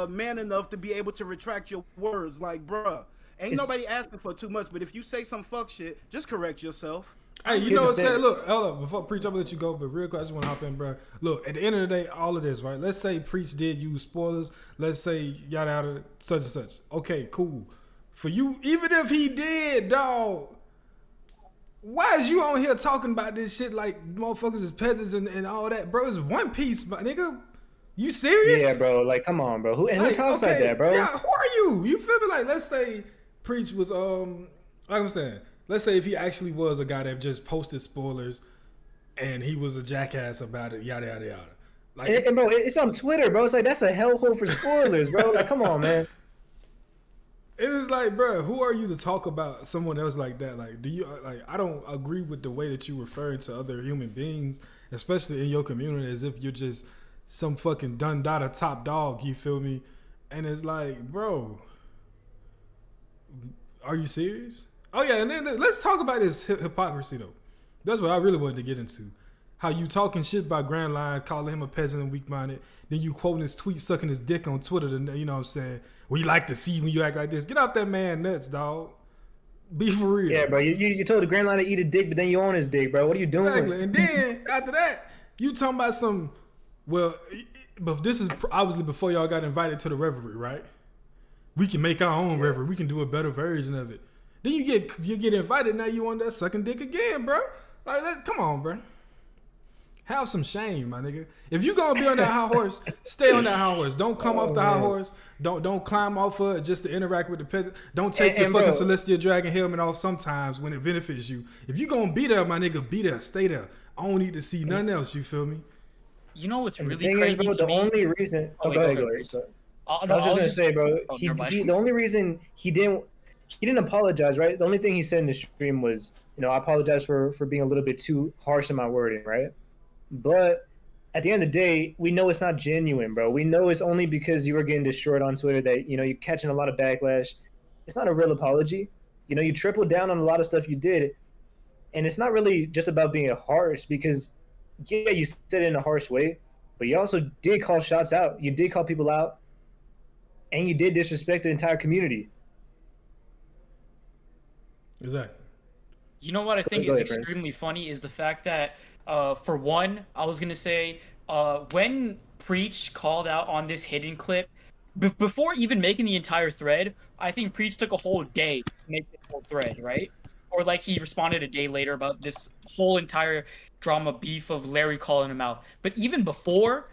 man enough to be able to retract your words. Like, bruh, ain't nobody asking for too much, but if you say some fuck shit, just correct yourself. Hey, you know what I'm saying? Look, hold up, before Preach, I'm gonna let you go, but real quick, I just want to hop in, bro. Look, at the end of the day, all of this, right? Let's say Preach did use spoilers. Let's say yada yada, such and such. Okay, cool. For you, even if he did, dog, why is you on here talking about this shit like motherfuckers is peasants and all that, bro? It's One Piece, my nigga. You serious? Yeah, bro. Like, come on, bro. Who talks like that, bro? Yeah, who are you? You feel me? Like, let's say Preach was like I'm saying. Let's say if he actually was a guy that just posted spoilers and he was a jackass about it, yada, yada, yada. Like, and bro, it's on Twitter, bro. It's like, that's a hellhole for spoilers, bro. Like, come on, man. It's like, bro, who are you to talk about someone else like that? Like, I don't agree with the way that you referring to other human beings, especially in your community, as if you're just some fucking done-data top dog, you feel me? And it's like, bro, are you serious? Oh yeah, and then let's talk about this hypocrisy though. That's what I really wanted to get into. How you talking shit about Grand Line, calling him a peasant and weak-minded, then you quoting his tweet, sucking his dick on Twitter. You know what I'm saying? We like to see when you act like this. Get off that man nuts, dog. Be for real. Yeah, bro. You told the Grand Line to eat a dick, but then you own his dick, bro. What are you doing? Exactly. And then after that, you talking about some. Well, but this is obviously before y'all got invited to the revelry, right? We can make our own revelry. We can do a better version of it. Then you get invited. Now you on that sucking dick again, bro. Like, come on, bro. Have some shame, my nigga. If you gonna be on that high horse, stay on that high horse. Don't come off the high horse. Don't climb off of it just to interact with the peasant. Don't take your fucking celestial dragon helmet off sometimes when it benefits you. If you gonna be there, my nigga, be there. Stay there. I don't need to see nothing else. You feel me? You know what's really crazy to me? The only reason. Go ahead. I was just gonna say, bro. The only reason he didn't apologize, right? The only thing he said in the stream was, I apologize for being a little bit too harsh in my wording, right? But at the end of the day, we know it's not genuine, bro. We know it's only because you were getting destroyed on Twitter that, you're catching a lot of backlash. It's not a real apology. You tripled down on a lot of stuff you did. And it's not really just about being harsh because, yeah, you said it in a harsh way, but you also did call shots out. You did call people out. And you did disrespect the entire community. Exactly. You know what I think is extremely funny is the fact that, for one, I was going to say when Preach called out on this hidden clip, before even making the entire thread, I think Preach took a whole day to make this whole thread, right? Or like he responded a day later about this whole entire drama beef of Larry calling him out. But even before,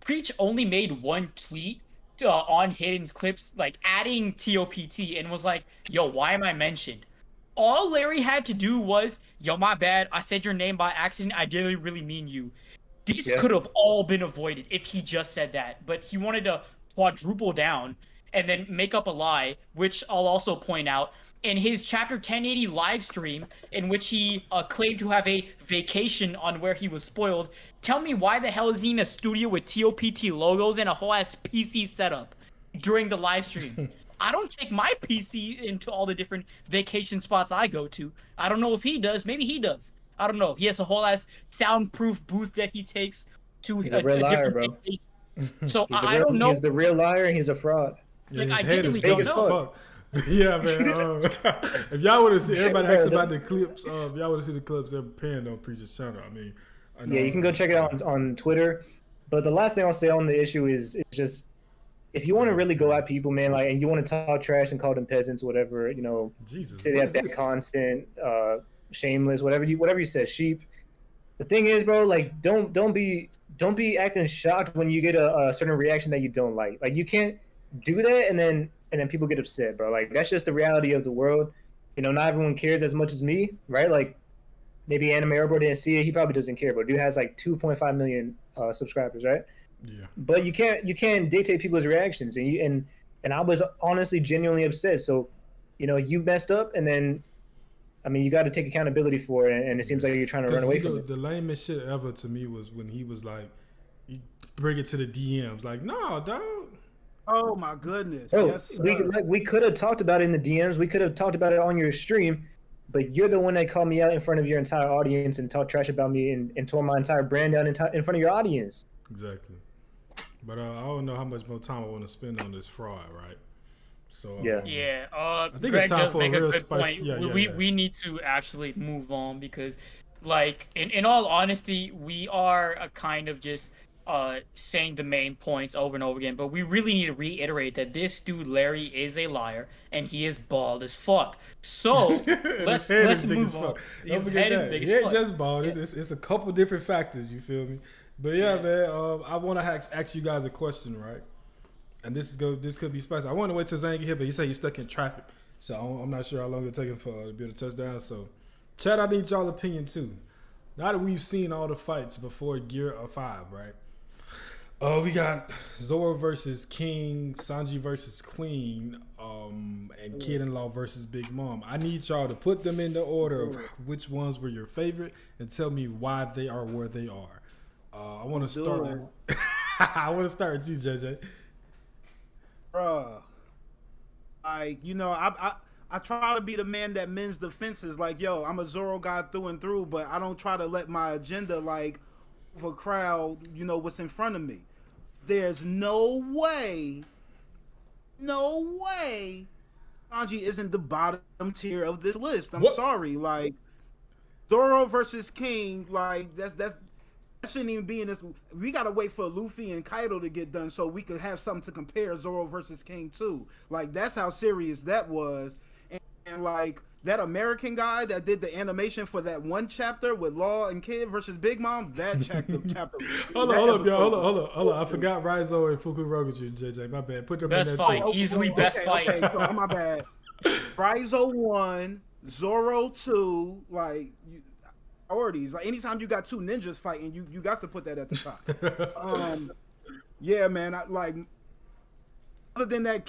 Preach only made one tweet on Hidden's clips, like adding TOPT, and was like, "Yo, why am I mentioned?" All Larry had to do was, "Yo, my bad. I said your name by accident. I didn't really mean you." These could have all been avoided if he just said that, but he wanted to quadruple down and then make up a lie, which I'll also point out in his chapter 1080 live stream, in which he claimed to have a vacation on where he was spoiled. Tell me why the hell is he in a studio with TOPT logos and a whole ass PC setup during the live stream? I don't take my PC into all the different vacation spots I go to. I don't know if he does. Maybe he does. I don't know. He has a whole ass soundproof booth that he takes to He's a real liar, different bro. vacation. So I don't know. He's the real liar and he's a fraud. Yeah, Like, his I head is genuinely big don't as know. fuck. Yeah, man. If y'all want to see, everybody asks about the clips. If y'all want to see the clips, they're paying on Preacher's channel. I mean, Yeah, you can go check it out on Twitter. But the last thing I'll say on the issue is just, if you want to really go at people, man, like, and you want to talk trash and call them peasants, whatever, you know, Jesus, say they what have is bad this? content, shameless, whatever you said, sheep. The thing is, bro, like, don't be acting shocked when you get a certain reaction that you don't like. Like, you can't do that and then people get upset, bro. Like, that's just the reality of the world. You know, not everyone cares as much as me, right? Like, maybe Anime Airbo didn't see it. He probably doesn't care, but dude has like 2.5 million subscribers, right? Yeah. But you can't dictate people's reactions, and I was honestly genuinely upset. So, you know, you messed up, and then, I mean, you got to take accountability for it, and it seems like you're trying to run away from it. The lamest shit ever to me was when he was like, you bring it to the DMs. Like, no, dog. Oh my goodness. Bro, Yes, sir. we could have talked about it in the DMs. We could have talked about it on your stream, but you're the one that called me out in front of your entire audience and talked trash about me and tore my entire brand down in front of your audience. Exactly. But I don't know how much more time I want to spend on this fraud, right? So Yeah. Yeah, I think Greg it's time does for a make a real good spice. point. Yeah, we yeah. we need to actually move on because, like, in all honesty, we are a kind of just saying the main points over and over again. But we really need to reiterate that this dude Larry is a liar and he is bald as fuck. So let's move on. His head is big as He ain't fuck. just bald. Yeah. It's a couple different factors. You feel me? But yeah, man. I want to ask you guys a question, right? And this could be spicy. I want to wait till Zane get here, but he said he's stuck in traffic, so I'm not sure how long it'll take him to be able to touch down. So, Chad, I need y'all opinion too. Now that we've seen all the fights before Gear 5, right? We got Zoro versus King, Sanji versus Queen, and Kid-in-Law versus Big Mom. I need y'all to put them in the order of which ones were your favorite and tell me why they are where they are. I want to start. I want to start with you, JJ. Bruh. Like, you know, I try to be the man that mends the fences. Like, yo, I'm a Zoro guy through and through, but I don't try to let my agenda, like, overcrowd, you know, what's in front of me. There's no way Sanji isn't the bottom tier of this list. I'm sorry. Like, Zoro versus King, like, that shouldn't even be in this. We gotta wait for Luffy and Kaido to get done so we could have something to compare Zoro versus King to. Like, that's how serious that was. And like, that American guy that did the animation for that one chapter with Law and Kid versus Big Mom, that chapter. Hold up, y'all. Hold on. I forgot Raizo and Fukurogachu, JJ. My bad. Put them Best in fight. there too. Easily best fight. Okay, so my bad. Raizo 1, Zoro 2, like, priorities. Like, anytime you got two ninjas fighting, you got to put that at the top. Yeah, man. Other than that,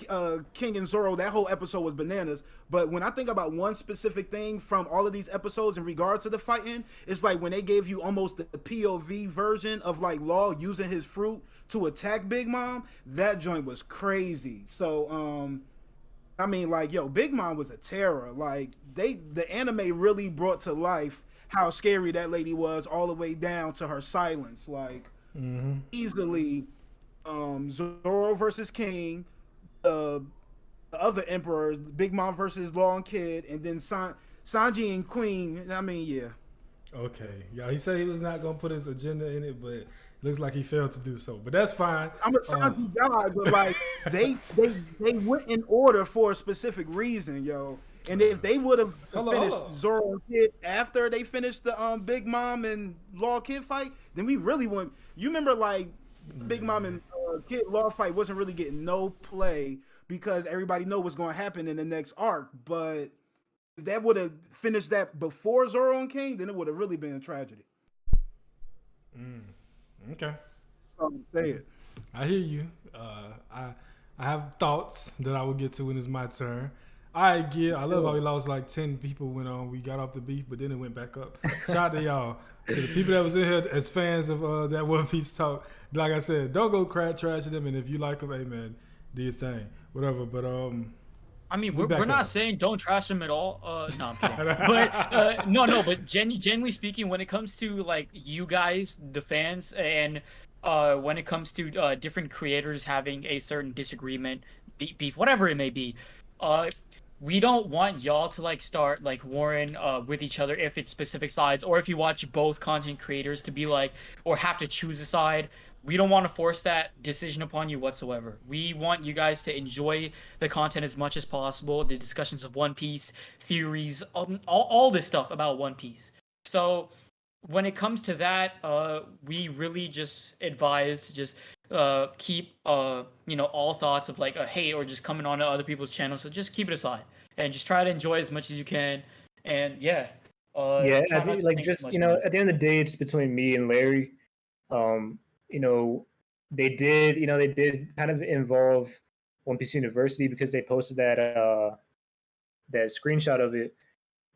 King and Zoro, that whole episode was bananas. But when I think about one specific thing from all of these episodes in regards to the fighting, it's like when they gave you almost the POV version of like Law using his fruit to attack Big Mom. That joint was crazy. So, I mean, like, yo, Big Mom was a terror. Like, the anime really brought to life how scary that lady was, all the way down to her silence. Like, easily, Zoro versus King, the other emperors, Big Mom versus Law and Kid, and then Sanji and Queen. I mean, yeah. Okay. Yeah, he said he was not gonna put his agenda in it, but it looks like he failed to do so. But that's fine. I'm a Sanji guy, but like they went in order for a specific reason, yo. And if they would have finished Zoro and Kid after they finished the Big Mom and Law Kid fight, then we really went. You remember like Big Mom and Kid Law fight wasn't really getting no play because everybody know what's going to happen in the next arc. But if that would have finished that before Zoro and King, then it would have really been a tragedy. Okay. Say it. I hear you. I have thoughts that I will get to when it's my turn. I love how we lost like 10 people when we got off the beef, but then it went back up. Shout out to y'all. To the people that was in here as fans of that One Piece talk. Like I said, don't go trashing them, and if you like them, hey man, do your thing. Whatever. But I mean, we're not saying don't trash them at all. No, I'm kidding. But no. But generally speaking, when it comes to like you guys, the fans, and when it comes to different creators having a certain disagreement, beef, whatever it may be, we don't want y'all to like start like warring with each other if it's specific sides, or if you watch both content creators to be like, or have to choose a side. We don't want to force that decision upon you whatsoever. We want you guys to enjoy the content as much as possible, the discussions of One Piece, theories, all this stuff about One Piece. So when it comes to that, we really just advise to just keep all thoughts of like a hate or just coming on to other people's channels. So just keep it aside and just try to enjoy as much as you can. And yeah, I think like just at the end of the day, it's between me and Larry. They did kind of involve One Piece University because they posted that screenshot of it.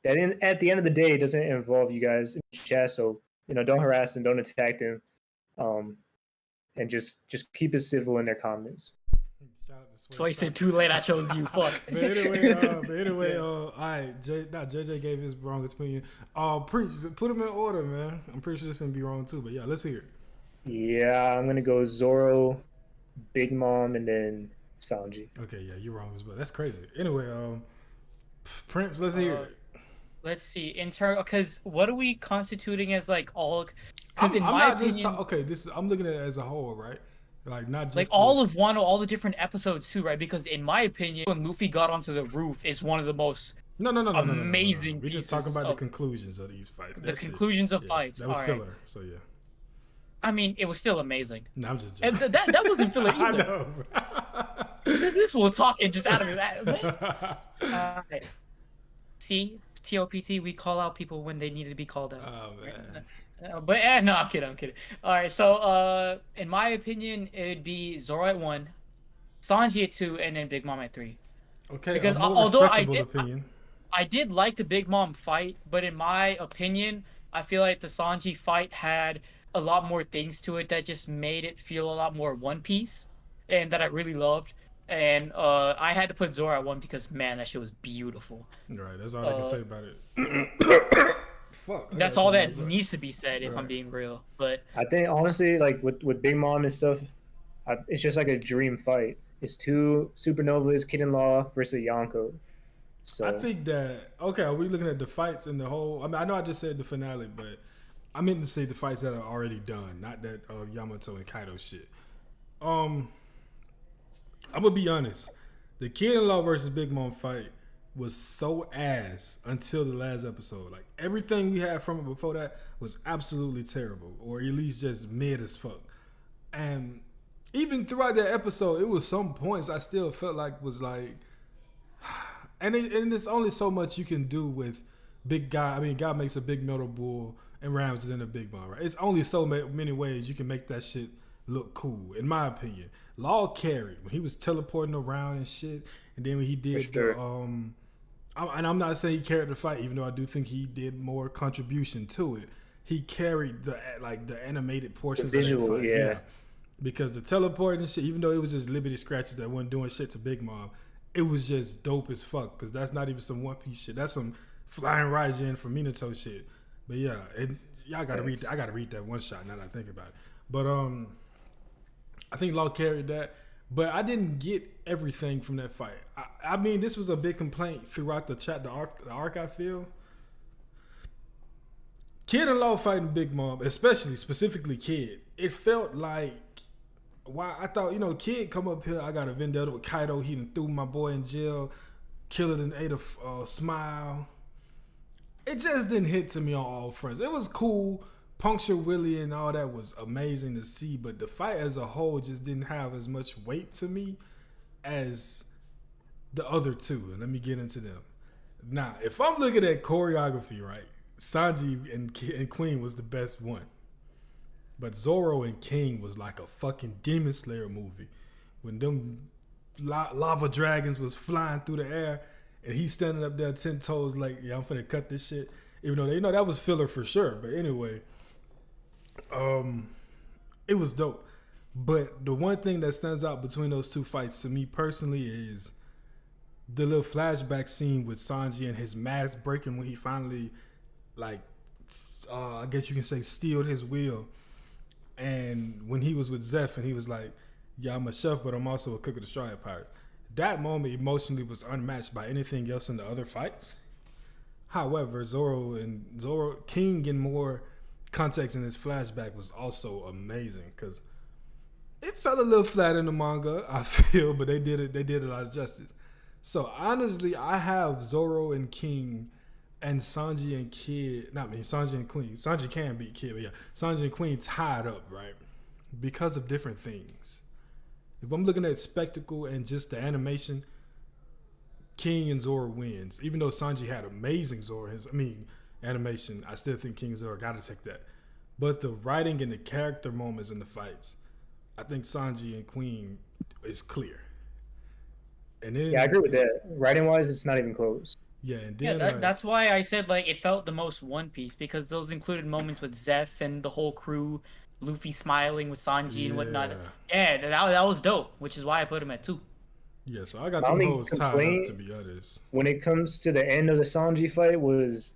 That at the end of the day, it doesn't involve you guys in the chat. So don't harass them, don't attack them, and just keep it civil in their comments. So I said too late. I chose you. Fuck. But anyway, all right. JJ gave his wrong opinion. Preach, put him in order, man. I'm pretty sure this gonna be wrong too. But yeah, let's hear it. Yeah, I'm gonna go Zoro, Big Mom, and then Sanji. Okay, yeah, you're wrong as well. That's crazy. Anyway, Prince, let's hear it. Let's see. Because what are we constituting as like all? Because in my opinion, I'm looking at it as a whole, right? Like not just like all of all the different episodes too, right? Because in my opinion, when Luffy got onto the roof is one of the most amazing. We're just talking about the conclusions of these fights. The conclusions of fights. That was filler. So yeah. I mean, it was still amazing. No, I'm just joking. And that wasn't filler either. I know. This will talk and just out of that. Right. See, TOPT, we call out people when they need to be called out. Oh man. But no, I'm kidding. All right, so in my opinion, it'd be Zoro at 1, Sanji at 2, and then Big Mom at 3. Okay. Because although I did like the Big Mom fight, but in my opinion, I feel like the Sanji fight had a lot more things to it that just made it feel a lot more One Piece, and that I really loved. And I had to put Zoro at 1 because man, that shit was beautiful. Right, that's all I can say about it. Fuck. That's all that needs to be said if I'm being real. But I think honestly, like with Big Mom and stuff, it's just like a dream fight. It's two supernovas, Kid and Law versus Yonko. So I think that are we looking at the fights in the whole? I mean, I know I just said the finale, but I meant to say the fights that are already done, not that Yamato and Kaido shit. I'm gonna be honest. The Kid and Law versus Big Mom fight was so ass until the last episode. Like everything we had from it before that was absolutely terrible, or at least just mid as fuck. And even throughout that episode, it was some points I still felt like was like, and there's only so much you can do with big guy. I mean, God makes a big metal bull and rams it in a big mom, right? It's only so many ways you can make that shit look cool, in my opinion. Law carried when he was teleporting around and shit, and then when he did and I'm not saying he carried the fight, even though I do think he did more contribution to it. He carried the animated portions the visual, of that fight. Yeah. Because the teleporting and shit, even though it was just Liberty Scratches that wasn't doing shit to Big Mom, it was just dope as fuck. Because that's not even some One Piece shit. That's some Flying Raijin from Minato shit. But yeah, y'all gotta read. I gotta read that one shot now that I think about it. But I think Law carried that. But I didn't get everything from that fight. I mean, this was a big complaint throughout the arc. I feel Kid and Law fighting Big Mom, especially specifically Kid. It felt like why I thought, Kid come up here. I got a vendetta with Kaido. He done threw my boy in jail. Killer done ate a smile. It just didn't hit to me on all fronts. It was cool. Puncture Willie and all that was amazing to see, but the fight as a whole just didn't have as much weight to me as the other two. And let me get into them. Now, if I'm looking at choreography, right, Sanji and Queen was the best one. But Zoro and King was like a fucking Demon Slayer movie. When them lava dragons was flying through the air and he's standing up there 10 toes like, yeah, I'm finna cut this shit. Even though they know that was filler for sure. But anyway, it was dope. But the one thing that stands out between those two fights to me personally is the little flashback scene with Sanji and his mask breaking when he finally, like, I guess you can say, stealed his will. And when he was with Zeph and he was like, yeah, I'm a chef, but I'm also a cook of the Straw Pirates. That moment emotionally was unmatched by anything else in the other fights. However, Zoro King getting more context in his flashback was also amazing because it fell a little flat in the manga, I feel, but they did a lot of justice. So honestly, I have Zoro and King and Sanji and Kid, Sanji and Queen. Sanji can beat Kid, but yeah, Sanji and Queen tied up, right? Because of different things. If I'm looking at spectacle and just the animation, King and Zoro wins. Even though Sanji had amazing animation, I still think King and Zoro gotta take that. But the writing and the character moments in the fights, I think Sanji and Queen is clear. And then, yeah, I agree with that. Writing wise, it's not even close. Yeah, and then that's why I said like it felt the most One Piece because those included moments with Zeph and the whole crew, Luffy smiling with Sanji and whatnot. Yeah, that was dope, which is why I put him at 2. Yeah, so I got the hoes tied up, to be honest. When it comes to the end of the Sanji fight was,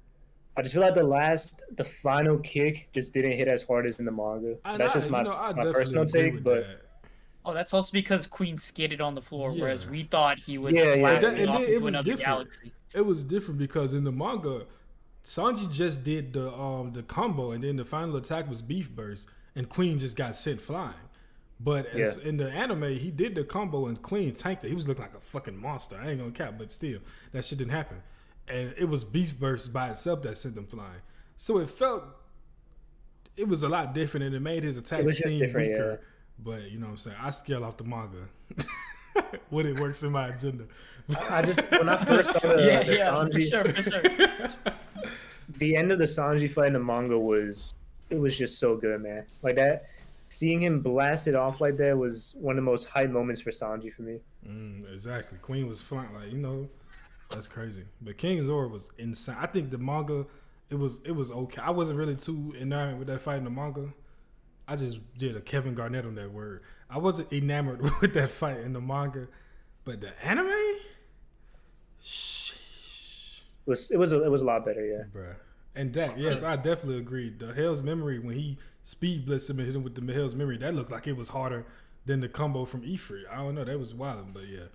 I just feel like the final kick just didn't hit as hard as in the manga. That's just my personal take, but. Oh, that's also because Queen skidded on the floor, whereas we thought he was blasting off into another galaxy. It was different because in the manga, Sanji just did the combo, and then the final attack was Beef Burst, and Queen just got sent flying. But in the anime, he did the combo, and Queen tanked it. He was looking like a fucking monster. I ain't gonna cap, but still, that shit didn't happen. And it was Beef Burst by itself that sent them flying. So it was a lot different, and it made his attack seem weaker. Yeah. But you know what I'm saying? I scale off the manga when it works in my agenda. When I first saw the Sanji, for sure. The end of the Sanji fight in the manga was just so good, man. Like that, seeing him blast it off like that was one of the most hype moments for Sanji for me. Exactly. Queen was flying, that's crazy. But King Zoro was insane. I think the manga, it was okay. I wasn't really too enamored with that fight in the manga. I just did a Kevin Garnett on that word. I wasn't enamored with that fight in the manga, but the anime, sheesh. It was a lot better, yeah. Bruh. And that, yes, I definitely agreed. The Hell's Memory, when he speed blitzed him and hit him with the Hell's Memory, that looked like it was harder than the combo from Ifrit. I don't know, that was wild, but yeah.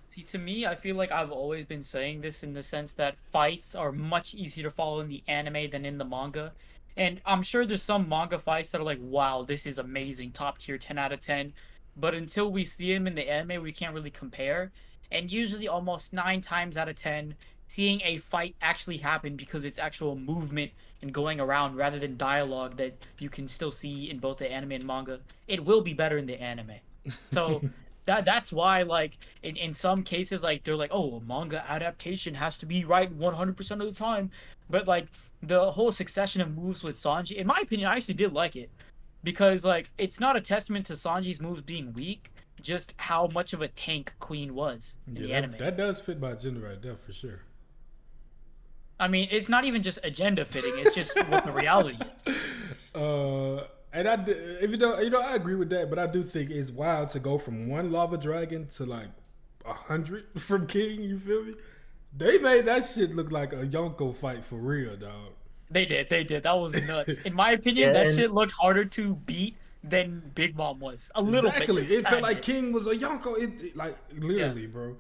See, to me, I feel like I've always been saying this in the sense that fights are much easier to follow in the anime than in the manga. And I'm sure there's some manga fights that are like, wow, this is amazing, top tier, 10 out of 10. But until we see him in the anime, we can't really compare. And usually almost 9 times out of 10, seeing a fight actually happen because it's actual movement and going around rather than dialogue that you can still see in both the anime and manga, it will be better in the anime. So that's why, like, in some cases, like, they're like, oh, manga adaptation has to be right 100% of the time. But, like, the whole succession of moves with Sanji, in my opinion, I actually did like it. Because, like, it's not a testament to Sanji's moves being weak, just how much of a tank Queen was in the anime. That does fit my agenda right there, for sure. I mean, it's not even just agenda fitting, it's just what the reality is. And I agree with that, but I do think it's wild to go from 1 lava dragon to, like, 100 from King, you feel me? They made that shit look like a Yonko fight for real, dog. They did. That was nuts. In my opinion, that shit looked harder to beat than Big Mom was. A little bit. Exactly. It felt like King was a Yonko. It like, literally, bro.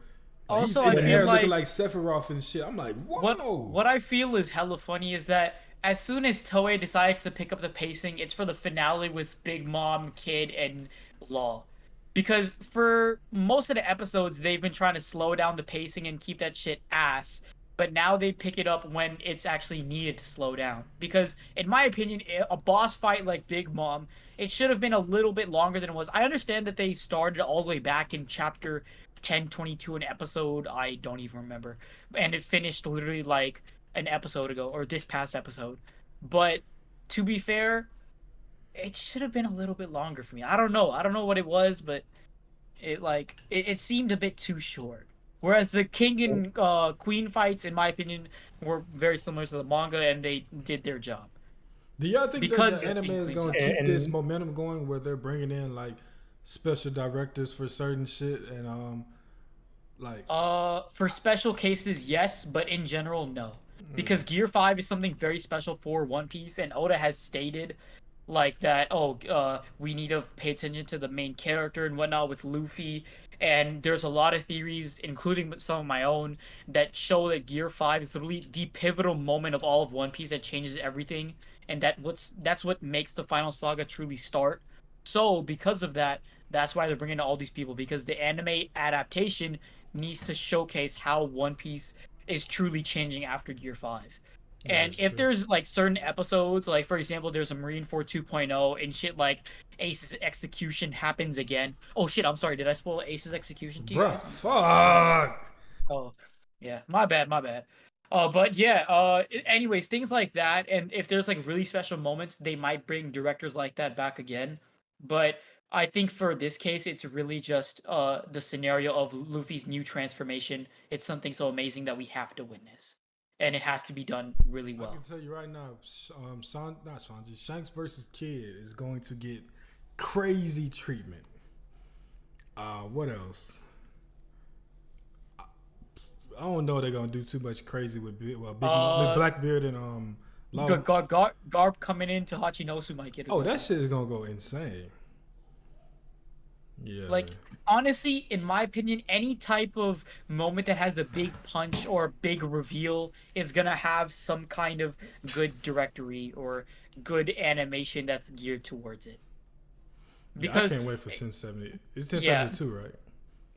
Also, I feel looking like Sephiroth and shit. I'm like, whoa. What I feel is hella funny is that as soon as Toei decides to pick up the pacing, it's for the finale with Big Mom, Kid, and Law. Because for most of the episodes, they've been trying to slow down the pacing and keep that shit ass. But now they pick it up when it's actually needed to slow down. Because, in my opinion, a boss fight like Big Mom, it should have been a little bit longer than it was. I understand that they started all the way back in chapter 1022, an episode I don't even remember. And it finished literally like an episode ago, or this past episode. But to be fair, it should have been a little bit longer for me. I don't know. I don't know what it was, but it seemed a bit too short. Whereas the king and queen fights, in my opinion, were very similar to the manga, and they did their job. Do y'all think Because that the anime is going to keep this momentum going, where they're bringing in like special directors for certain shit and like? For special cases, yes, but in general, no. Because Gear 5 is something very special for One Piece, and Oda has stated like that, we need to pay attention to the main character and whatnot with Luffy. And there's a lot of theories, including some of my own, that show that Gear 5 is literally the pivotal moment of all of One Piece that changes everything, and that's what makes the final saga truly start. So because of that, that's why they're bringing in all these people, because the anime adaptation needs to showcase how One Piece is truly changing after Gear 5. And if there's like certain episodes, like for example, there's a Marineford 2.0 and shit like Ace's execution happens again. Oh shit, I'm sorry, did I spoil Ace's execution to you Bruh, guys? fuck. Oh, yeah, my bad. But yeah, anyways, things like that, and if there's like really special moments, they might bring directors like that back again. But I think for this case, it's really just the scenario of Luffy's new transformation. It's something so amazing that we have to witness, and it has to be done really well. I can tell you right now, Shanks versus Kid is going to get crazy treatment. What else? I don't know. They're gonna do too much crazy with Blackbeard and Garp coming into Hachinosu might get. That shit is gonna go insane. Yeah. Like honestly, in my opinion, any type of moment that has a big punch or a big reveal is gonna have some kind of good directory or good animation that's geared towards it. Because I can't wait for 1070. It's 1072, right?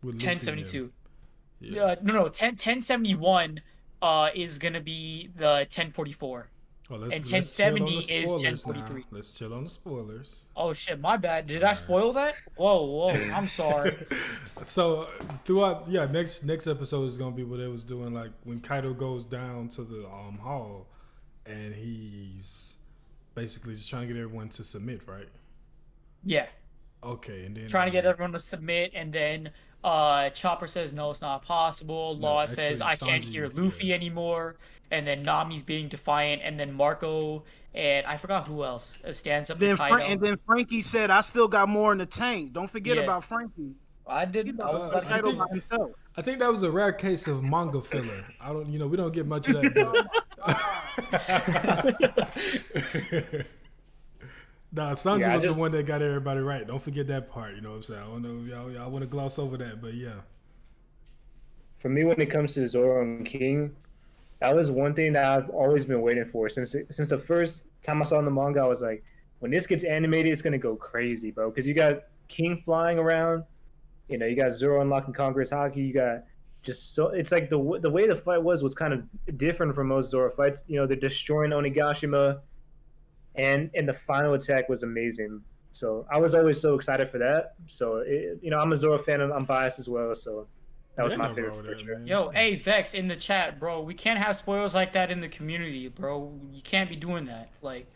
With 1072. Yeah. No, 1071 is gonna be the 1044. And 1070 is 1043. Now. Let's chill on the spoilers. Oh shit, my bad. Did I spoil that? Whoa, I'm sorry. So throughout, next episode is gonna be what they was doing, like when Kaido goes down to the hall, and he's basically just trying to get everyone to submit, right? Yeah. Okay, and then trying to get everyone to submit, and then Chopper says no, it's not possible. Law says I can't hear Luffy anymore, and then Nami's being defiant, and then Marco and I forgot who else stands up to Kaido. And then Frankie said, "I still got more in the tank. Don't forget about Frankie." I didn't. Kaido by himself. I think that was a rare case of manga filler. We don't get much of that. Nah, Sanji was the one that got everybody right. Don't forget that part. You know what I'm saying? I don't know if y'all want to gloss over that, but yeah. For me, when it comes to Zoro and King, that was one thing that I've always been waiting for. Since the first time I saw in the manga, I was like, when this gets animated, it's going to go crazy, bro. Because you got King flying around. You got Zoro unlocking Conqueror's Haki. You got it's like the way the fight was kind of different from most Zoro fights. They're destroying Onigashima. And the final attack was amazing. So I was always so excited for that. So, I'm a Zoro fan. I'm biased as well. So that was my favorite for sure. Yo, hey, Vex in the chat, bro. We can't have spoilers like that in the community, bro. You can't be doing that. Like,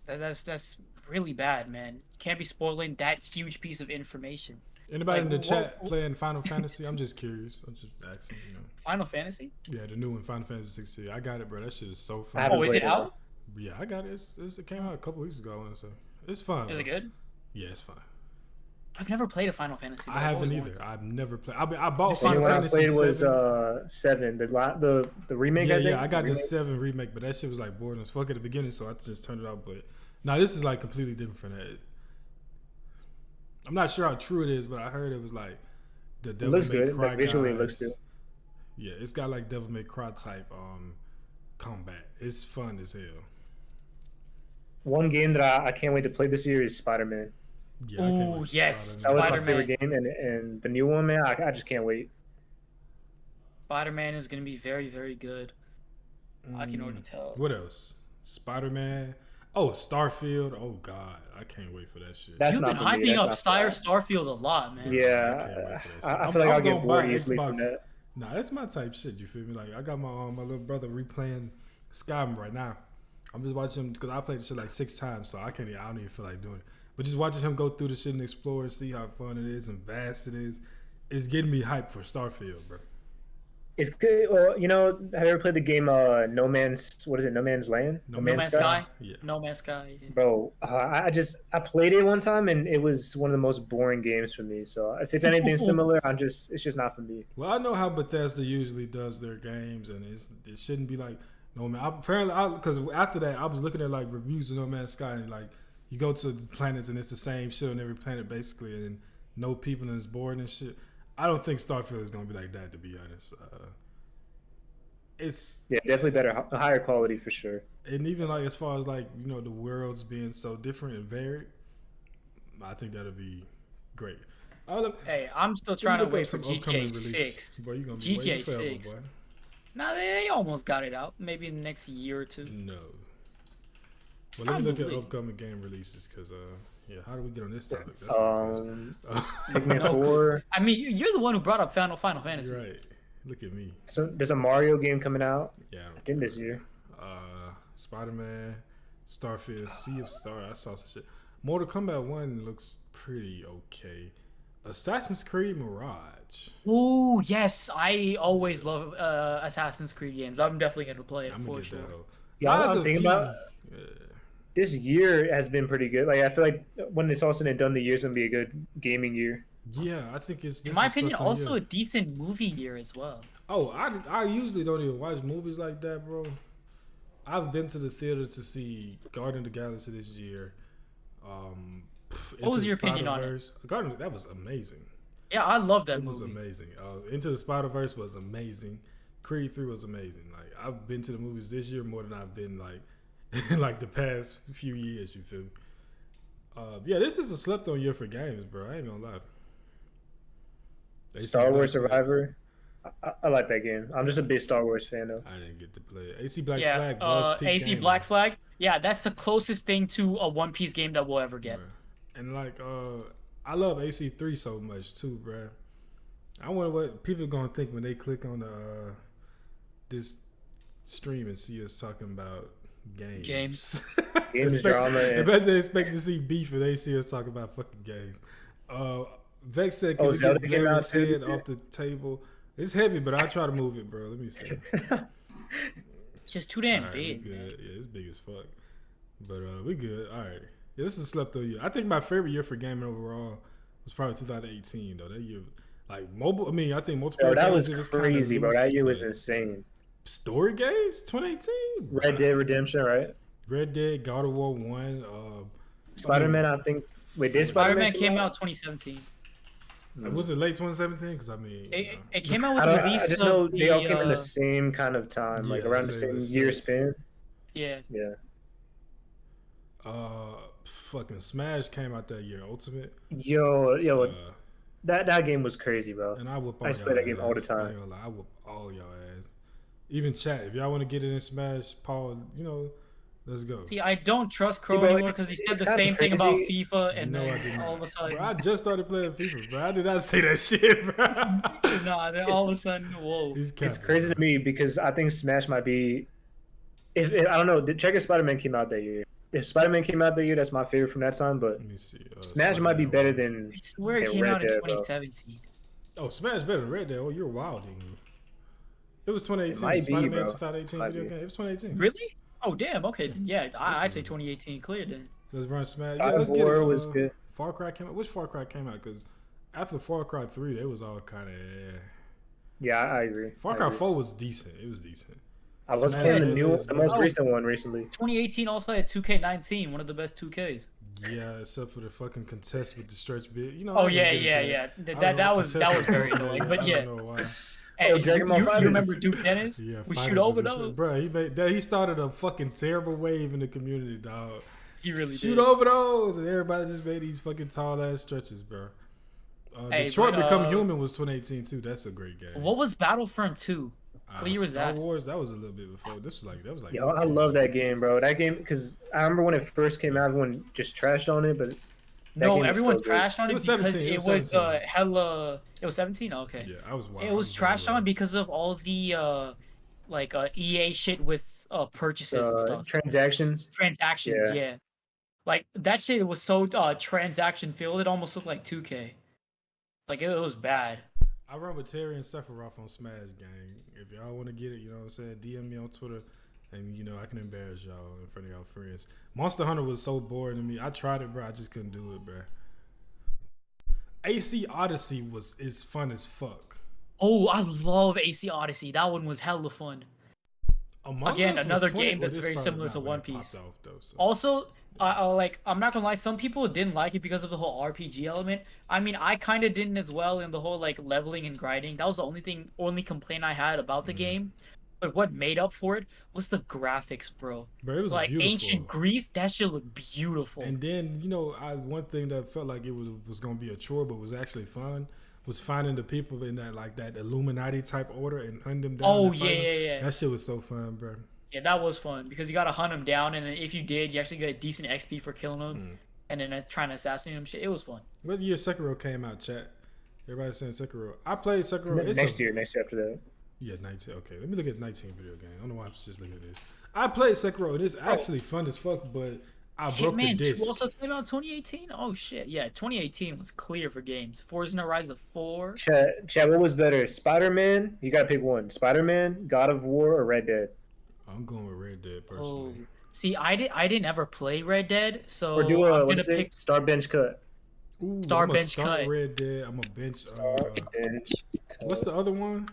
that's really bad, man. You can't be spoiling that huge piece of information. Anybody in the chat playing Final Fantasy? I'm just curious. I'm just asking, Final Fantasy? Yeah, the new one, Final Fantasy 16. I got it, bro. That shit is so fun. Oh, is it out? Yeah, I got it. It came out a couple weeks ago, I want to say. It's fun. Is it good? Yeah, it's fun. I've never played a Final Fantasy. I haven't either. I've never played. I bought Final Fantasy. I played was 7, the remake. Yeah, I got the 7 remake, but that shit was like boring as fuck at the beginning, so I just turned it off. But now this is like completely different from that. I'm not sure how true it is, but I heard it was like the Devil May Cry. Like, visually, it looks good. Yeah, it's got like Devil May Cry type combat. It's fun as hell. one game that I can't wait to play this year is Spider-Man. Yeah, I can't Ooh, wait for yes. Spider-Man. That was my Spider-Man. favorite game, and the new one, man, I just can't wait. Spider-Man is gonna be very, very good. I can already tell. What else? Spider-Man. Oh, Starfield. Oh God, I can't wait for that shit. That's You've not been for me. hyping up That's not Starfield a lot, man. I can't wait Yeah, for that shit. I feel like I'll get gonna bored buy easily Xbox. from that. Nah, that's my type shit. You feel me? Like I got my little brother replaying Skyrim right now. I'm just watching him because I played the shit like 6 times, so I don't even feel like doing it. But just watching him go through the shit and explore and see how fun it is and vast it is getting me hyped for Starfield, bro. It's good. Well, you know, have you ever played the game No Man's Land? No Man's Sky? Yeah. No Man's Sky. Yeah. Bro, I played it one time and it was one of the most boring games for me. So if it's anything similar, it's just not for me. Well, I know how Bethesda usually does their games, and it shouldn't be like No Man. Because after that, I was looking at like reviews of No Man's Sky, and like you go to the planets and it's the same shit on every planet basically, and no people and it's boring and shit. I don't think Starfield is gonna be like that, to be honest. It's definitely better, higher quality for sure. And even like as far as like the worlds being so different and varied, I think that'll be great. Hey, I'm still trying to wait for some upcoming GTA 6. Boy, you gonna be GTA waiting forever, 6. boy. Nah, they almost got it out. Maybe in the next year or two. No. Well, let me look at Probably. upcoming game releases because how do we get on this topic? That's Pikmin No. 4. I mean, you're the one who brought up Final Fantasy. You're right. Look at me. So there's a Mario game coming out. Yeah, I think this year. Spider-Man, Starfield, Sea of Stars. I saw some shit. Mortal Kombat 1 looks pretty okay. Assassin's Creed Mirage. Ooh, yes. I always love Assassin's Creed games. I'm definitely going to play it I'm gonna for get sure. that. Hoe. Yeah, Lies I'm of thinking P. about Yeah. this year has been pretty good. Like I feel like when it's all said and done, the year's gonna be a good gaming year. Yeah, I think it's. In my opinion, slept on also year. a decent movie year as well. Oh, I usually don't even watch movies like that, bro. I've been to the theater to see Guardian of the Galaxy this year. What was your opinion on it? Guardian, that was amazing. Yeah, I love that It was movie. amazing. Into the Spider-Verse was amazing. Creed 3 was amazing. Like I've been to the movies this year more than I've been like like the past few years. You feel me? Yeah, this is a slept-on year for games, bro. I ain't gonna lie. AC Star Wars Black Flag. Survivor. I like that game. I'm just a big Star Wars fan though. I didn't get to play it. AC Black Yeah, Flag was peak AC gaming. Black Flag. Yeah, that's the closest thing to a One Piece game that we'll ever get. Bruh. And like, I love AC3 so much too, bro. I wonder what people are gonna think when they click on this stream and see us talking about games. Games, drama, They and best they expect to see beef and they see us talking about fucking games. Vex said, "Can you Zelda get came Larry's out too head this year? off the table?" It's heavy, but I'll try to move it, bro. Let me see. It's just too damn Alright, we big. good. Yeah, it's big as fuck. But we good. All right. Yeah, this is a slept-on year. I think my favorite year for gaming overall was probably 2018 though. That year, like mobile. I mean, I think multiplayer. Bro, that games, was it kinda crazy, bro. loose, That year was but insane. story games 2018. Red Dead Redemption, right? Red Dead, God of War 1. Spider-Man, I think. Wait, did Spider-Man Spider-Man came out 2017. Was it late 2017? Because I mean, It came out with I, the don't, release I just know of they all the, came in the same kind of time, like yeah, around the same same as year yours. span. yeah. Yeah. fucking Smash came out that year. Ultimate. Yo, Uh, that game was crazy, bro. and I whip all I y'all used to play that game all the ass. I time. ain't gonna lie, I whip all y'all ass. Even chat. If y'all want to get it in Smash, Paul, let's go. See, I don't trust Crow bro, anymore it's- because he said it's the kinda same thing about crazy. FIFA, and No, I then did not. all of a sudden, Bro, I just started playing FIFA, bro. I did not say that shit, bro. nah, then all of a sudden, whoa. He's It's capping, crazy bro. to me because I think Smash might be. If I don't know, check if Spider-Man came out that year. If Spider-Man came out that year, that's my favorite from that time. But Let me see. Smash might be better than. I swear it Okay, came Red out in Dead, bro. 2017. Oh, Smash better than Red Dead. Oh, you're wilding. It was 2018. It might be, Spider-Man bro. 2018 Might video be. game. It was 2018. Really? Oh, damn. Okay, yeah, I'd say Listen. 2018 clear then. Let's run Smash. God Yeah, let's of get it. War was good. Far Cry came out. Which Far Cry came out? Because after Far Cry 3, they was all kind of. Yeah, I agree. Far I Cry agree. 4 was decent. It was decent. I was Smash playing the Brothers, the most bro. recent one recently. 2018 also had 2K19, one of the best 2Ks. Yeah, except for the fucking contest with the stretch bit. I Oh didn't yeah, get into yeah, that. yeah. I don't That know was contest very was annoying. played. But I yeah, don't know why. hey, Oh, Dragon Ball you Fighters. remember Duke Dennis? Yeah, We Fighters shoot over was those. bro. He started a fucking terrible wave in the community, dog. He really Shoot did. over those, and everybody just made these fucking tall ass stretches, bro. Hey, Detroit but, Become Human was 2018 too. That's a great game. What was Battlefront 2? What year was Star that? Wars, that was a little bit before. That was like. Yo, I 15. love that game, bro. That game, because I remember when it first came out, everyone just trashed on it, but that No, game is everyone so good. trashed on It it was because 17, it was 17. hella. It was 17. Okay. Yeah, I was wild. It was trashed on because of all the EA shit with purchases and stuff. Transactions. Transactions, Yeah. yeah. Like that shit was so transaction filled. It almost looked like 2K. Like it was bad. I run with Terry and Sephiroth on Smash Gang. If y'all want to get it, you know what I'm saying, DM me on Twitter, and you know I can embarrass y'all in front of y'all friends. Monster Hunter was so boring to me. I tried it, bro. I just couldn't do it, bro. AC Odyssey is fun as fuck. Oh, I love AC Odyssey. That one was hella fun. Again, another game that's very similar to One Piece. Also, I'm not gonna lie, some people didn't like it because of the whole RPG element. I mean, I kind of didn't as well, in the whole like leveling and grinding. That was the only complaint I had about the game. But what made up for it was the graphics, bro. Bro, it was like beautiful. ancient Greece, that shit looked beautiful. And then, you know, one thing that felt like it was gonna be a chore, but was actually fun, was finding the people in that Illuminati type order and hunt them down. Oh yeah. That shit was so fun, bro. Yeah, that was fun because you gotta hunt them down, and then if you did, you actually get decent XP for killing them, and then trying to assassinate them. Shit, it was fun. What year Sekiro came out, chat? Everybody's saying Sekiro. I played Sekiro. Next year after that. Yeah, 19. Okay, let me look at 19 video game. I don't know why I'm just looking at this. I played Sekiro. It's actually fun as fuck, but I broke the disc. Hitman 2 also came out 2018? Oh shit, yeah, 2018 was clear for games. Forza Horizon 4. Chat, what was better? Spider-Man? You gotta pick one. Spider-Man, God of War, or Red Dead? I'm going with Red Dead personally. Oh. See, I didn't ever play Red Dead, so Or do I'm gonna pick Star Bench Cut. Ooh, Star I'm a Bench start Cut. Red Dead. I'm a bench. Star Bench Cut. What's the other one?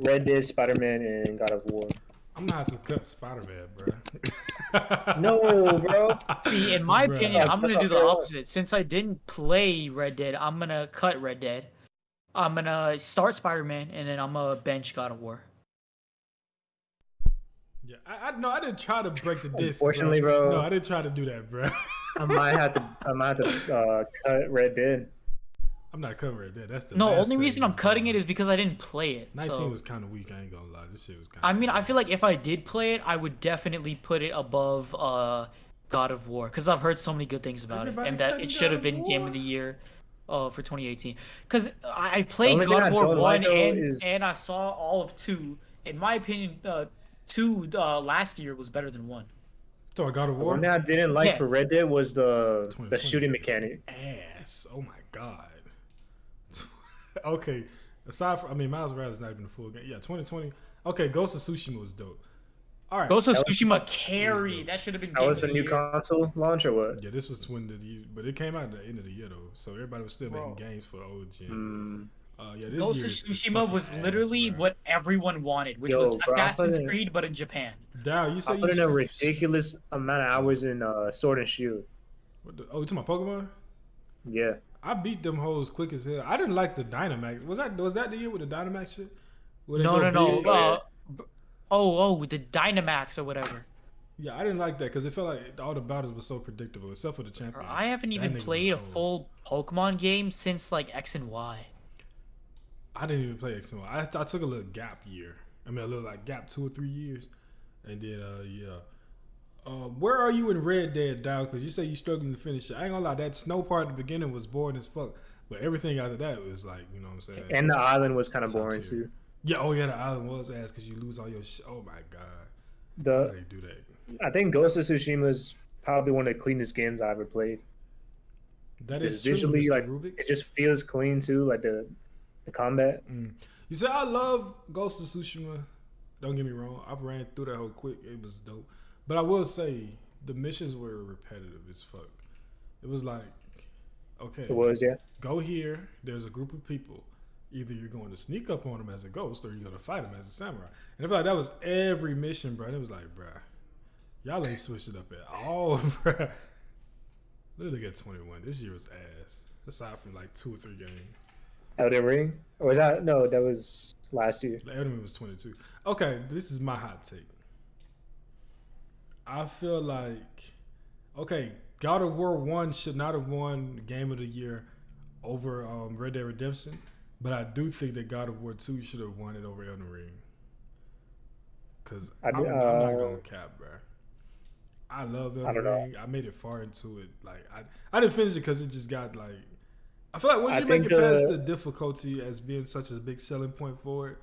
Red Dead, Spider-Man, and God of War. I'm gonna have to cut Spider-Man, bro. No, bro. See, in my Bruh. opinion, I'm That's gonna do not the fair. opposite. Since I didn't play Red Dead, I'm gonna cut Red Dead. I'm gonna start Spider-Man, and then I'm gonna bench God of War. Yeah, I didn't try to break the disc. Unfortunately, bro. No, I didn't try to do that, bro. I might have to cut Red Dead. I'm not cutting Red Dead. That's the No, last only thing reason I'm that's cutting going it on. is because I didn't play it. 19 so. was kind of weak. I ain't gonna lie. This shit was kind. I mean, I feel like if I did play it, I would definitely put it above God of War because I've heard so many good things about Everybody it, and that cutting it should have God of been Game War. of the Year for 2018. Because I played only God thing of I War don't 1 like, though, is- and I saw all of 2. In my opinion, 2 last year was better than 1. So I got a The war. one thing I didn't like Yeah. for Red Dead was the 2020 shooting is mechanic. Ass. Oh my god. Okay. Aside from, I mean, Miles Morales not even a full game. Yeah, 2020. Okay, Ghost of Tsushima was dope. All right. Ghost of That was- Tsushima carried. That should have been. That Game was of the new Year. console launch or what? Yeah, this was when but it came out at the end of the year though, so everybody was still making games for old gen. Yeah, this Ghost year of is Tsushima fucking was ass, literally bro. what everyone wanted, which Yo, was bro, I Assassin's put it- Creed, but in Japan. Dow, you I said put in you a ridiculous amount of hours in Sword and Shield. you talking about Pokemon? Yeah. I beat them hoes quick as hell. I didn't like the Dynamax. Was that the year with the Dynamax shit? Where they No. go big? The Dynamax or whatever. Yeah, I didn't like that because it felt like all the battles were so predictable, except for the champion. I haven't That even nigga was played a cold. full Pokemon game since like X and Y. I didn't even play X and Y. I took a little gap year. I mean, a little like gap 2 or 3 years, and then where are you in Red Dead, Dow? Because you say you struggling to finish it. I ain't gonna lie, that snow part at the beginning was boring as fuck, but everything after that was like, you know what I'm saying. And the island was kind of Top boring tier. too. Yeah, oh yeah, the island was ass because you lose all your shit. Oh my god, how The did they do that? I think Ghost of Tsushima is probably one of the cleanest games I ever played. That It's is true, visually Mr. like Rubik's. it just feels clean too, like the combat. You say I love Ghost of Tsushima. Don't get me wrong. I ran through that whole quick. It was dope. But I will say the missions were repetitive as fuck. It was like, okay, It was, yeah. go here. There's a group of people. Either you're going to sneak up on them as a ghost or you're going to fight them as a samurai. And I feel like that was every mission, bro. And it was like, bro, y'all ain't switched it up at all, bro. Literally at 21. This year was ass. Aside from like 2 or 3 games. Elden Ring? Or was that no, that was last year. The Elden Ring was 22. Okay, this is my hot take. I feel like Okay, God of War 1 should not have won Game of the Year over Red Dead Redemption, but I do think that God of War 2 should have won it over Elden Ring. Because I'm not going to cap, bro. I love Elden Ring. I made it far into it. Like I didn't finish it because it just got like... I feel like once you make it past the difficulty as being such a big selling point for it,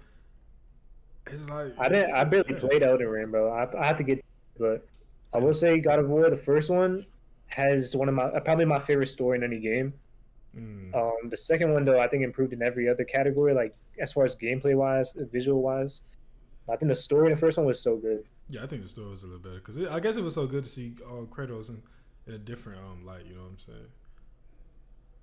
it's like... I barely played Elden Ring, bro. I have to get... But I will say God of War, the first one, has one of my... probably my favorite story in any game. The second one, though, I think improved in every other category, like as far as gameplay-wise, visual-wise. I think the story in the first one was so good. Yeah, I think the story was a little better because I guess it was so good to see Kratos in a different light. You know what I'm saying?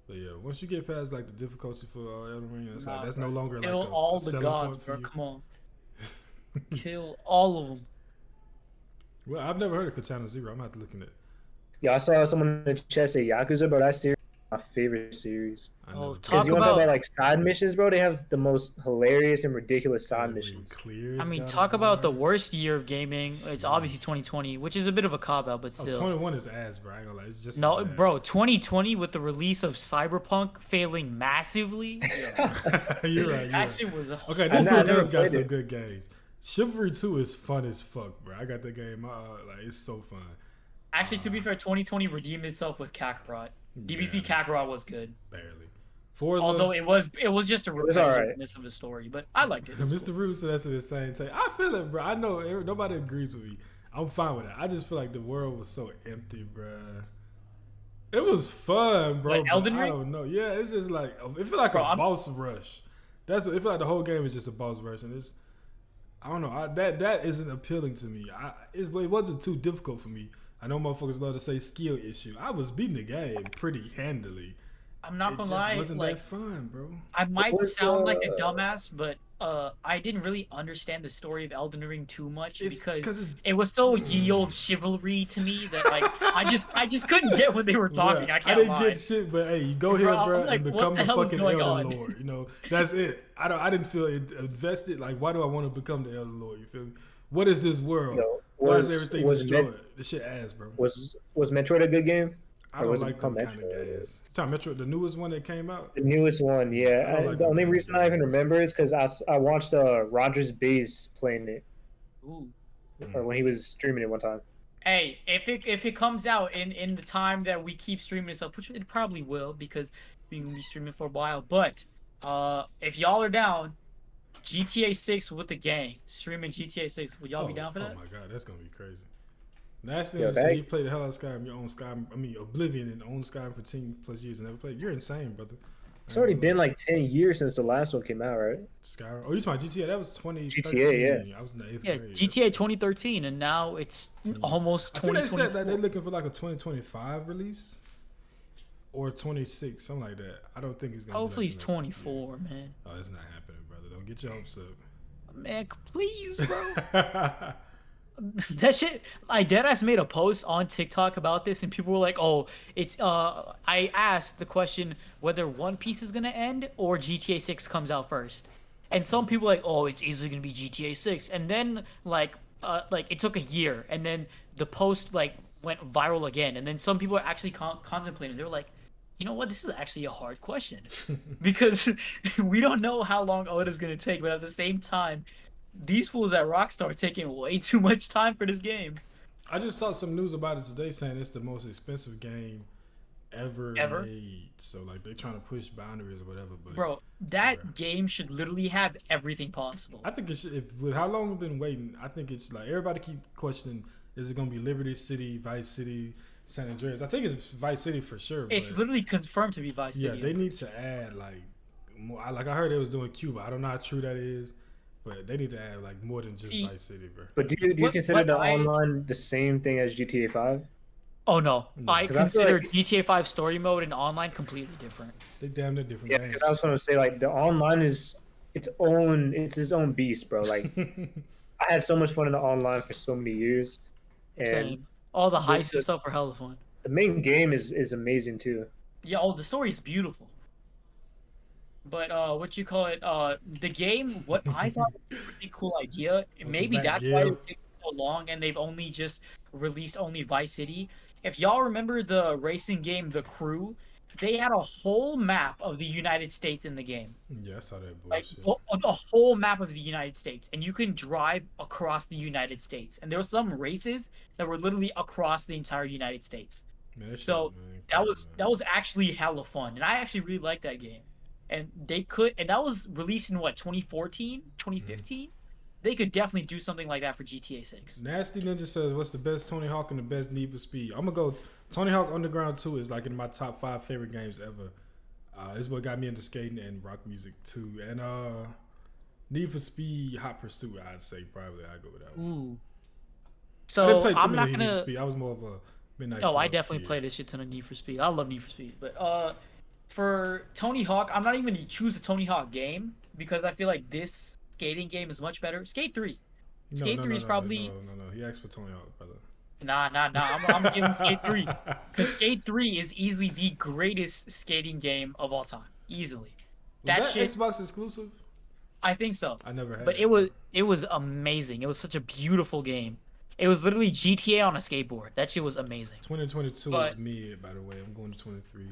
But yeah, once you get past like the difficulty for Elden Ring, it's like that's no longer kill like all a the selling gods, point for bro. you. Come on, kill all of them. Well, I've never heard of Katana Zero. I'm gonna have to look in it. Yeah, I saw someone in the chat say Yakuza, bro. That series is my favorite series. Oh, Because you want to talk about like side missions, bro? They have the most hilarious and ridiculous side missions. I mean, talk about the worst year of gaming. It's obviously 2020, which is a bit of a cop-out, but still. 21 is ass, bro. I ain't gonna lie. It's just no, bro. 2020 with the release of Cyberpunk failing massively. You're right. That shit was okay. This one does got some good games. Chivalry 2 is fun as fuck, bro. I got the game. Like it's so fun. Actually, to be fair, 2020 redeemed itself with Kakarot. DBZ Kakarot was good. Barely. Forza, although it was just a repetitiveness of the story, but I liked it. Mr. Root said that's the same thing. I feel it, bro. I know nobody agrees with me. I'm fine with that. I just feel like the world was so empty, bro. It was fun, bro. Like Elden Ring? I don't know. Yeah, it's just like it feel like a boss rush. It feel like the whole game is just a boss rush, and it's I don't know. That isn't appealing to me. It wasn't too difficult for me. I know motherfuckers love to say skill issue. I was beating the game pretty handily. I'm not gonna lie, it wasn't that fun, bro. I might sound like a dumbass, but I didn't really understand the story of Elden Ring too much because it was so ye old chivalry to me that like I just couldn't get what they were talking. Yeah, I can't didn't lie. get shit, but hey, you go here, bro, like, and become the fucking Elden on? Lord. You know, that's it. I didn't feel invested. Like, why do I want to become the Elden Lord? You feel me? What is this world? Why is everything destroyed? This shit ass, bro. Was Metroid a good game? I don't like them kind of games. Metroid, the newest one that came out? The newest one, yeah. The only reason I even remember is because I watched Roger's Base playing it. Ooh. Or when he was streaming it one time. Hey, if it comes out in the time that we keep streaming stuff, which it probably will because we're gonna be streaming for a while, but if y'all are down, GTA 6 with the gang, streaming GTA 6, would y'all be down for that? Oh my god, that's gonna be crazy. Last thing you say you played the hell out of Skyrim, you own Skyrim. I mean, Oblivion and own Skyrim for 10+ years and never played. You're insane, brother. It's already been like 10 years since the last one came out, right? Skyrim. Oh, you talking GTA? That was 2013. GTA, yeah. I was in the 8th grade. GTA 2013, and now it's almost 2024. I think they said that they're looking for like a 2025 release or 26, something like that. I don't think it's gonna. Hopefully, be like it's 24, man. Oh, it's not happening, brother. Don't get your hopes up. Man, please, bro. That shit, like Deadass made a post on TikTok about this, and people were like, "Oh, it's." I asked the question whether One Piece is gonna end or GTA 6 comes out first, and some people were like, "Oh, it's easily gonna be GTA 6," and then like it took a year, and then the post like went viral again, and then some people are actually contemplating. They were like, "You know what? This is actually a hard question because we don't know how long Oda's gonna take, but at the same time." These fools at Rockstar are taking way too much time for this game. I just saw some news about it today saying it's the most expensive game ever made. So like they're trying to push boundaries or whatever. But bro, that game should literally have everything possible. I think it should. With how long we've been waiting, I think it's like everybody keep questioning: is it going to be Liberty City, Vice City, San Andreas? I think it's Vice City for sure. It's literally confirmed to be Vice City. Yeah, they need to add like more. Like I heard they was doing Cuba. I don't know how true that is. But they need to add like more than just Vice City, bro. But do you consider the online the same thing as GTA 5? Oh no, I consider GTA 5 story mode and online completely different. They damn near different. Yeah, because I was going to say like the online is its own beast, bro. Like I had so much fun in the online for so many years, and same. All the heists and stuff were hella fun. The main game is amazing too. Yeah, the story is beautiful. But what you call it? The game. What I thought was a really cool idea. Maybe that's why it takes so long, and they've only just released Vice City. if y'all remember the racing game The Crew, they had a whole map of the United States in the game. Yeah, I saw that Like bullshit. a whole map of the United States, and you can drive across the United States. And there were some races that were literally across the entire United States. Man, that shit, So man, that come was on, man. that was actually hella fun, and I actually really liked that game. And that was released in what 2014, 2015. They could definitely do something like that for GTA 6. Nasty Ninja says, "What's the best Tony Hawk and the best Need for Speed?" I'm gonna go. Tony Hawk Underground 2 is like in my top 5 favorite games ever. It's what got me into skating and rock music too. And Need for Speed Hot Pursuit, I'd say probably I'd go with that one. Ooh. I So didn't play too I'm not many Need for gonna. Speed. I was more of a Midnight Oh, I Club definitely kid. played a shit ton of Need for Speed. I love Need for Speed, but for Tony Hawk, I'm not even gonna choose a Tony Hawk game because I feel like this skating game is much better. Skate 3. Skate 3 is probably No. He asked for Tony Hawk, brother. nah. I'm giving Skate 3 because Skate 3 is easily the greatest skating game of all time, easily. Was that shit, Xbox exclusive? I think so. I never had. But it was amazing. It was such a beautiful game. It was literally GTA on a skateboard. That shit was amazing. 2022 But- is mid, by the way. I'm going to 23.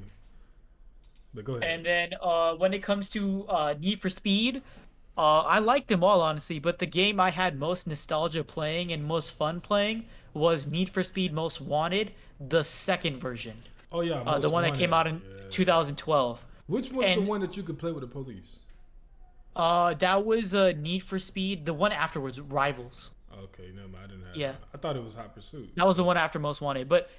But go ahead. And then when it comes to Need for Speed, I like them all honestly, but the game I had most nostalgia playing and most fun playing was Need for Speed Most Wanted, the second version. Oh yeah, The Most one that came out in Wanted. Yeah. 2012. Which was the and- one that you could play with the police? That was Need for Speed. The one afterwards, Rivals. Okay, no, I didn't have. Yeah. That. I thought it was Hot Pursuit. That was the one after Most Wanted. But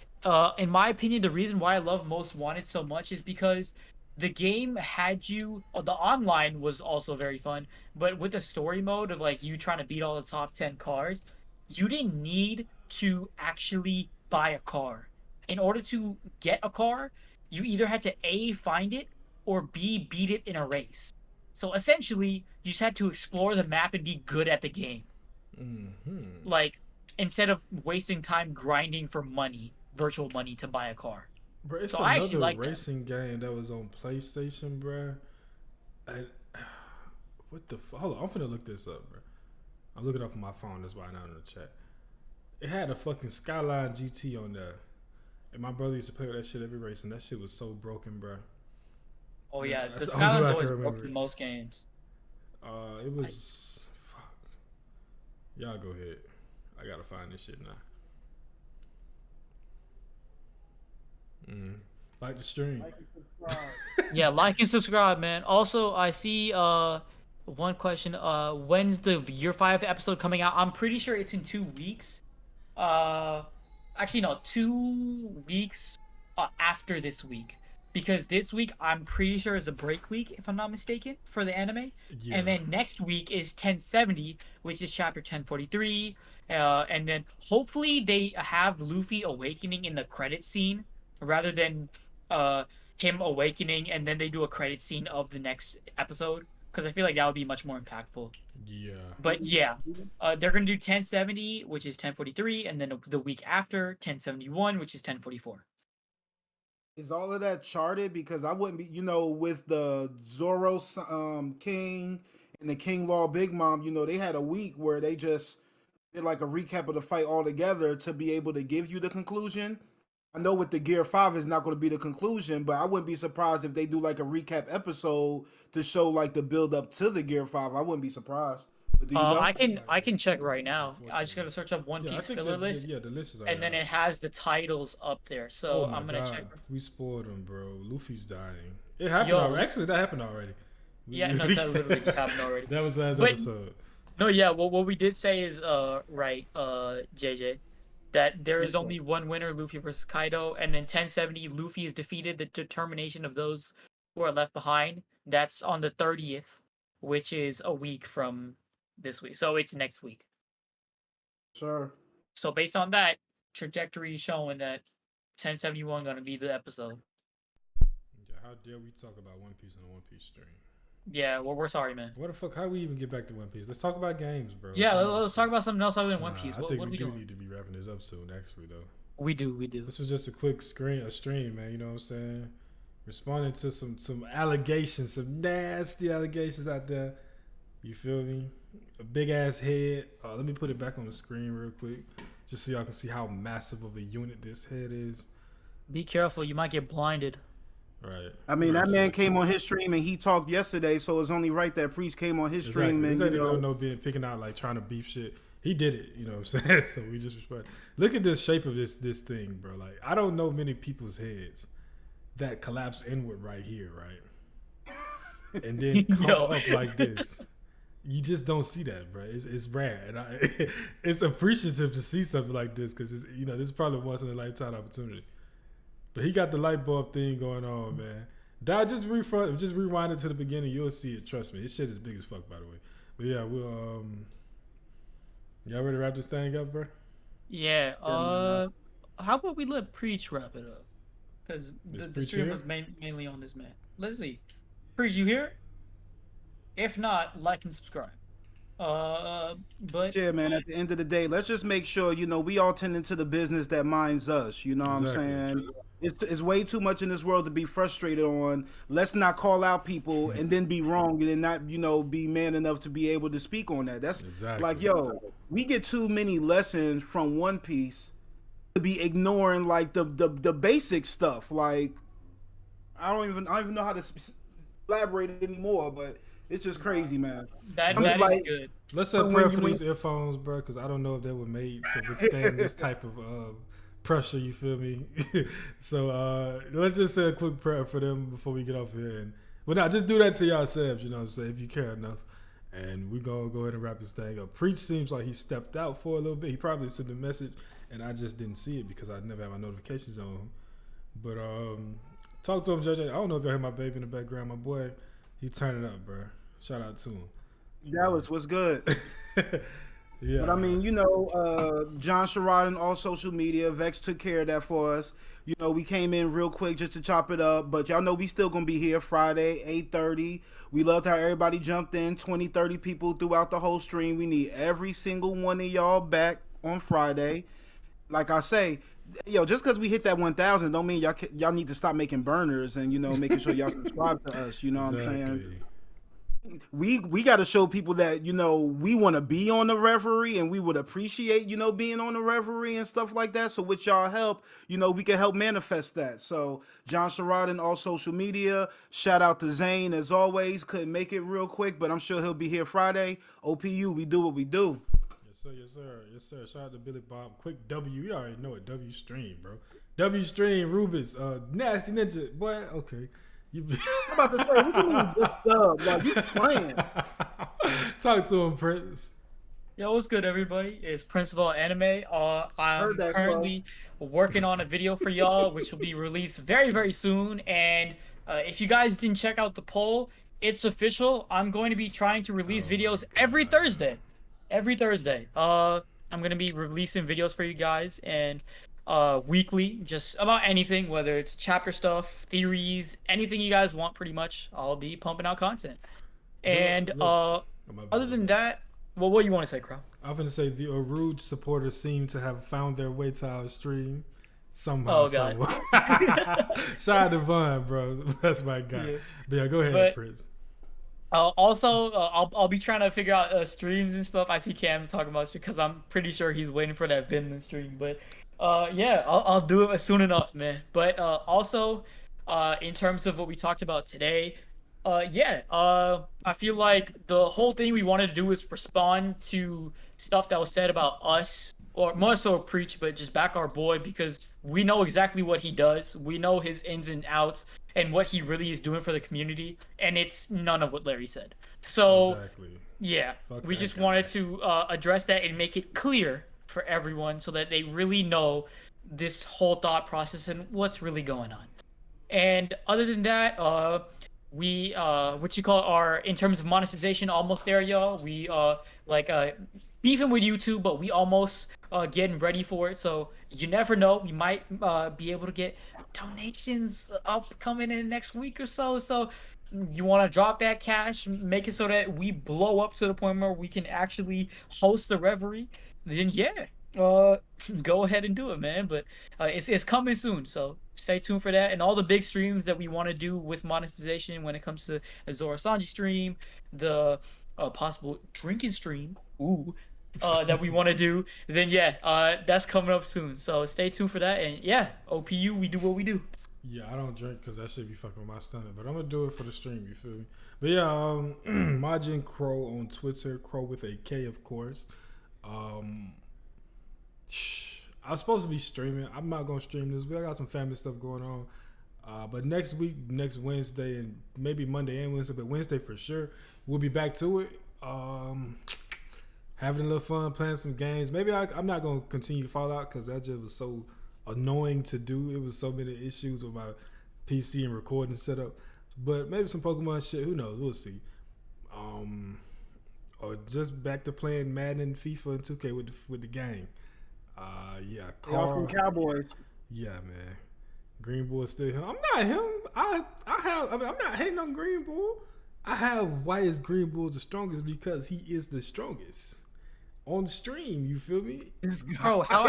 in my opinion, the reason why I love Most Wanted so much is because the game had you. The online was also very fun, but with the story mode of like you trying to beat all the top 10 cars, you didn't need to actually buy a car. In order to get a car, you either had to A, find it, or B, beat it in a race. So essentially, you just had to explore the map and be good at the game. Mm-hmm. Like, instead of wasting time grinding for money, virtual money, to buy a car. Bro, it's So I actually another like that. racing game that was on PlayStation, bro. And, what the? Hold on, I'm finna look this up, bro. I'm looking up on my phone. That's why I'm not in the chat. It had a fucking Skyline GT on there, and my brother used to play with that shit every race, and that shit was so broken, bro. Oh yeah, That's the the only way Skyline's I always can remember broken it. in most games. It was fuck. Y'all go ahead. I gotta find this shit now. Like the stream. Like and subscribe. Yeah, like and subscribe, man. Also, I see one question. When's the Year 5 episode coming out? I'm pretty sure it's in 2 weeks. Actually no, 2 weeks after this week. Because this week I'm pretty sure is a break week, if I'm not mistaken, for the anime. Yeah. And then next week is 1070, which is chapter 1043. And then hopefully they have Luffy awakening in the credit scene rather than him awakening and then they do a credit scene of the next episode, because I feel like that would be much more impactful. Yeah. But yeah, they're gonna do 1070, which is 1043, and then the week after 1071, which is 1044. Is all of that charted? Because I wouldn't be, with the Zoro King and the King Law Big Mom, they had a week where they just did like a recap of the fight all together to be able to give you the conclusion. I know with the Gear 5 is not going to be the conclusion, but I wouldn't be surprised if they do like a recap episode to show like the build up to the Gear 5. I wouldn't be surprised. But do you know? I can check right now. I just gotta search up One Yeah, I Piece think filler the list, the list is and then it has the titles up there. So Oh my I'm gonna God. check. We spoiled him, bro. Luffy's dying. It happened Yo. already. Actually, that happened already. Yeah, no, that literally happened already. That was last But- episode. No, yeah. Well, what we did say is JJ, that there is only one winner, Luffy versus Kaido, and then 1070, Luffy is defeated. The determination of those who are left behind. That's on the 30th, which is a week from this week. So it's next week. Sure. So based on that, trajectory is showing that 1071 gonna be the episode. Yeah, how dare we talk about One Piece on a One Piece stream? Yeah, well, we're sorry, man. What the fuck? How do we even get back to One Piece? Let's talk about games, bro. Yeah, let's talk about something else other than One Nah, Piece. I What think are we we do doing? need to be wrapping this up soon, actually, though. We do. This was just a quick stream, man. You know what I'm saying? Responding to some allegations, some nasty allegations out there. You feel me? A big ass head. Let me put it back on the screen real quick. just so y'all can see how massive of a unit this head is. Be careful, you might get blinded. Right. I mean, Right, that man so- came on his stream and he talked yesterday, so it's only right that Preach came on his stream Exactly. and This ain't no being picking out like trying to beef shit. He did it, you know what I'm saying? So we just respect. Look at the shape of this thing, bro. Like I don't know many people's heads that collapse inward right here, right? And then come up like this. You just don't see that, bro. It's rare, and it's appreciative to see something like this because it's this is probably once in a lifetime opportunity. But he got the light bulb thing going on, man. Dad, just rewind it to the beginning. You'll see it. Trust me. This shit is big as fuck, by the way. But yeah, we'll y'all ready to wrap this thing up, bro? Yeah. How about we let Preach wrap it up? Because the stream here? was mainly on this man. Let's see. Preach, you here? If not, like and subscribe. But yeah, man, at the end of the day, let's just make sure, we all tend into the business that minds us. You know what I'm saying? It's way too much in this world to be frustrated on. Let's not call out people and then be wrong and then not, be man enough to be able to speak on that. That's like, we get too many lessons from One Piece to be ignoring like the basic stuff. Like, I don't even know how to elaborate it anymore, but it's just crazy, man. That is good. Let's say prayer for these earphones, bro, because I don't know if they were made to withstand this type of pressure. You feel me? So let's just say a quick prayer for them before we get off here. Just do that to yourselves. You know what I'm saying? If you care enough. And we're gonna go ahead and wrap this thing up. Preach seems like he stepped out for a little bit. He probably sent a message, and I just didn't see it because I never had my notifications on. But talk to him, JJ. I don't know if you heard my baby in the background. My boy, he turning up, bro. Shout out to him. Dallas, what's good? Yeah. But I mean, John Sherrod on all social media. Vex took care of that for us. We came in real quick just to chop it up. But y'all know we still going to be here Friday, 8:30. We loved how everybody jumped in, 20, 30 people throughout the whole stream. We need every single one of y'all back on Friday. Like I say, just because we hit that 1,000 don't mean y'all need to stop making burners and, making sure y'all subscribe to us. You know what I'm saying? We got to show people that we want to be on the referee and we would appreciate being on the referee and stuff like that. So with y'all help, we can help manifest that. So John Sherrod on all social media. Shout out to Zane as always. Couldn't make it real quick, but I'm sure he'll be here Friday. OPU, we do what we do. Yes sir. Shout out to Billy Bob. Quick W. You already know it. W stream, bro. W stream. Rubens. Nasty Ninja. Boy. Okay. I'm about to say, what you mean this dub? Like, you playing. Talk to him, Prince. Yo, what's good, everybody? It's Principal Anime. I'm currently working on a video for y'all, which will be released very, very soon. And if you guys didn't check out the poll, it's official. I'm going to be trying to release videos every Thursday. Every Thursday. I'm going to be releasing videos for you guys and weekly, just about anything, whether it's chapter stuff, theories, anything you guys want, pretty much. I'll be pumping out content. And other than that, well, what do you want to say, Crow? I'm going to say the Aruj supporters seem to have found their way to our stream somehow. Oh, God. Shout out to Vaughn, bro. That's my guy. Yeah. But yeah, go ahead, Prince. Also, I'll be trying to figure out streams and stuff. I see Cam talking about it because I'm pretty sure he's waiting for that Vinland stream. But yeah, I'll do it soon enough, man. But also, in terms of what we talked about today, I feel like the whole thing we wanted to do is respond to stuff that was said about us, or more so Preach, but just back our boy, because we know exactly what he does. We know his ins and outs and what he really is doing for the community, and it's none of what Larry said. So, yeah, we just wanted to address that and make it clear for everyone so that they really know this whole thought process and what's really going on. And other than that, we in terms of monetization, almost there, y'all. We beefing with YouTube, but we almost getting ready for it. So you never know, we might be able to get donations coming in next week or so. So you want to drop that cash, make it so that we blow up to the point where we can actually host the reverie, then go ahead and do it, man. But it's coming soon, so stay tuned for that. And all the big streams that we want to do with monetization when it comes to a 𝙲𝚘𝚙𝚒𝚑𝚝 stream, the possible drinking stream, that we want to do, then yeah, that's coming up soon. So stay tuned for that. And yeah, OPU, we do what we do. Yeah, I don't drink because that shit be fucking with my stomach. But I'm gonna do it for the stream. You feel me? But yeah, Majin Crow on Twitter, Crow with a K, of course. I was supposed to be streaming. I'm not gonna stream this week. I got some family stuff going on. But next week, next Wednesday, and maybe Monday and Wednesday, but Wednesday for sure, we'll be back to it. Having a little fun, playing some games. Maybe I'm not gonna continue Fallout because that just was so annoying to do. It was so many issues with my PC and recording setup. But maybe some Pokemon shit. Who knows? We'll see. Or just back to playing Madden and FIFA and 2K with the game. Yeah, Carl. Cowboys. Yeah, man. Green Bull still him. I'm not him. I'm not hating on Green Bull. I have why is Green Bull the strongest because he is the strongest on the stream. You feel me? Bro, how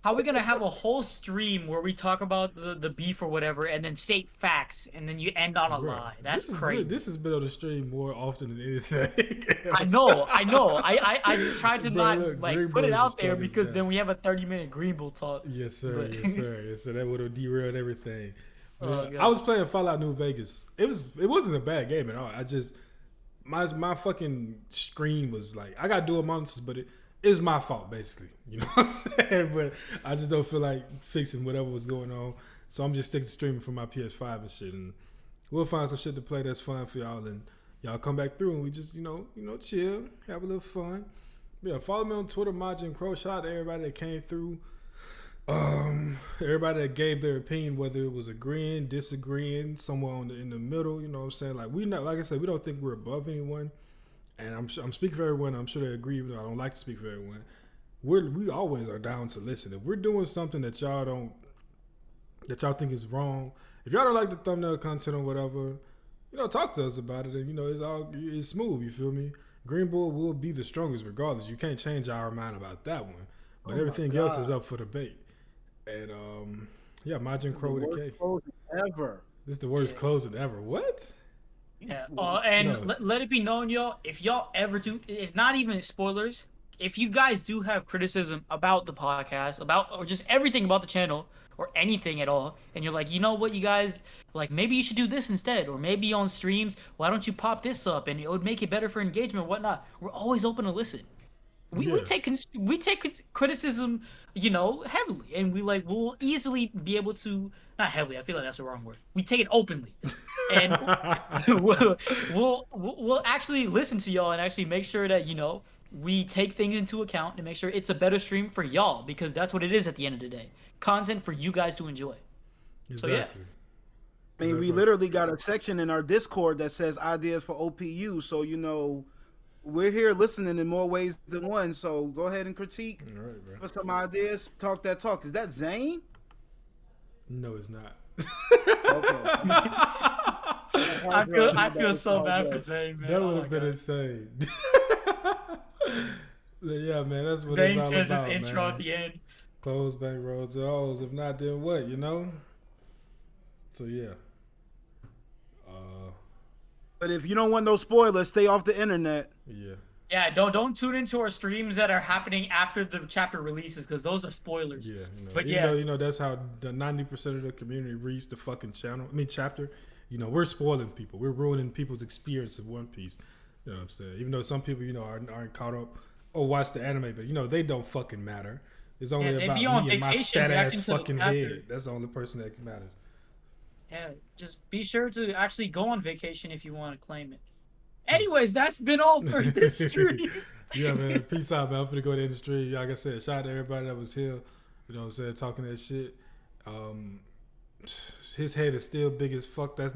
are we gonna have a whole stream where we talk about the beef or whatever, and then state facts, and then you end on a lie? That's crazy. This has been on the stream more often than anything else. I know. I just tried to not Green put it Bull's out the there strongest because guy. then we have a 30-minute Green Bull talk. Yes, sir. Yes, sir. Yes, sir. That would have derailed everything. Oh, I was playing Fallout New Vegas. It wasn't a bad game at all. I just my fucking screen was like I got dual monitors, but it was my fault basically. You know what I'm saying? But I just don't feel like fixing whatever was going on. So I'm just sticking to streaming from my PS5 and shit. And we'll find some shit to play that's fun for y'all, and y'all come back through and we just chill, have a little fun. Yeah, follow me on Twitter, Majin Crow. Shout out to everybody that came through. Everybody that gave their opinion, whether it was agreeing, disagreeing, somewhere in the middle, you know what I'm saying? Like like I said, we don't think we're above anyone, and I'm speaking for everyone. I'm sure they agree, even though I don't like to speak for everyone. We always are down to listen. If we're doing something that y'all think is wrong, if y'all don't like the thumbnail content or whatever, talk to us about it, and it's smooth. You feel me? Green Bull will be the strongest regardless. You can't change our mind about that one, but everything else is up for debate. And yeah, Majin Crow with a K. Ever. This is the worst closing ever. What? Yeah. Let it be known, y'all. If y'all ever do, it's not even spoilers. If you guys do have criticism about the podcast, or just everything about the channel, or anything at all, and you're like, you know what, you guys, like, maybe you should do this instead, or maybe on streams, why don't you pop this up, and it would make it better for engagement, or whatnot. We're always open to listen. We take criticism, heavily, and we'll easily be able to, not heavily, I feel like that's the wrong word. We take it openly, and we'll actually listen to y'all and actually make sure that we take things into account and make sure it's a better stream for y'all, because that's what it is at the end of the day. Content for you guys to enjoy. Exactly. So yeah. I mean, we literally got a section in our Discord that says ideas for OPU, so we're here listening in more ways than one. So go ahead and critique. All right, bro. For some ideas, talk that talk. Is that Zane? No, it's not. Okay. I feel so bad for Zane, man. That would have been insane. Yeah, man, that's what Zane it's all says about, his intro man. at the end. Close bank roads to O's. If not, then what? So yeah. But if you don't want no spoilers, stay off the internet. Yeah. Yeah, don't tune into our streams that are happening after the chapter releases, because those are spoilers. Yeah, but even though, that's how the 90% of the community reads the fucking chapter. We're spoiling people. We're ruining people's experience of One Piece. You know what I'm saying? Even though some people, aren't caught up or watch the anime, but they don't fucking matter. It's only about me and my fat ass fucking head. That's the only person that matters. Yeah, just be sure to actually go on vacation if you want to claim it. Anyways, that's been all for this stream. Yeah, man. Peace out, man. I'm finna go to the industry. Like I said, shout out to everybody that was here. You know what I'm saying? Talking that shit. His head is still big as fuck. That's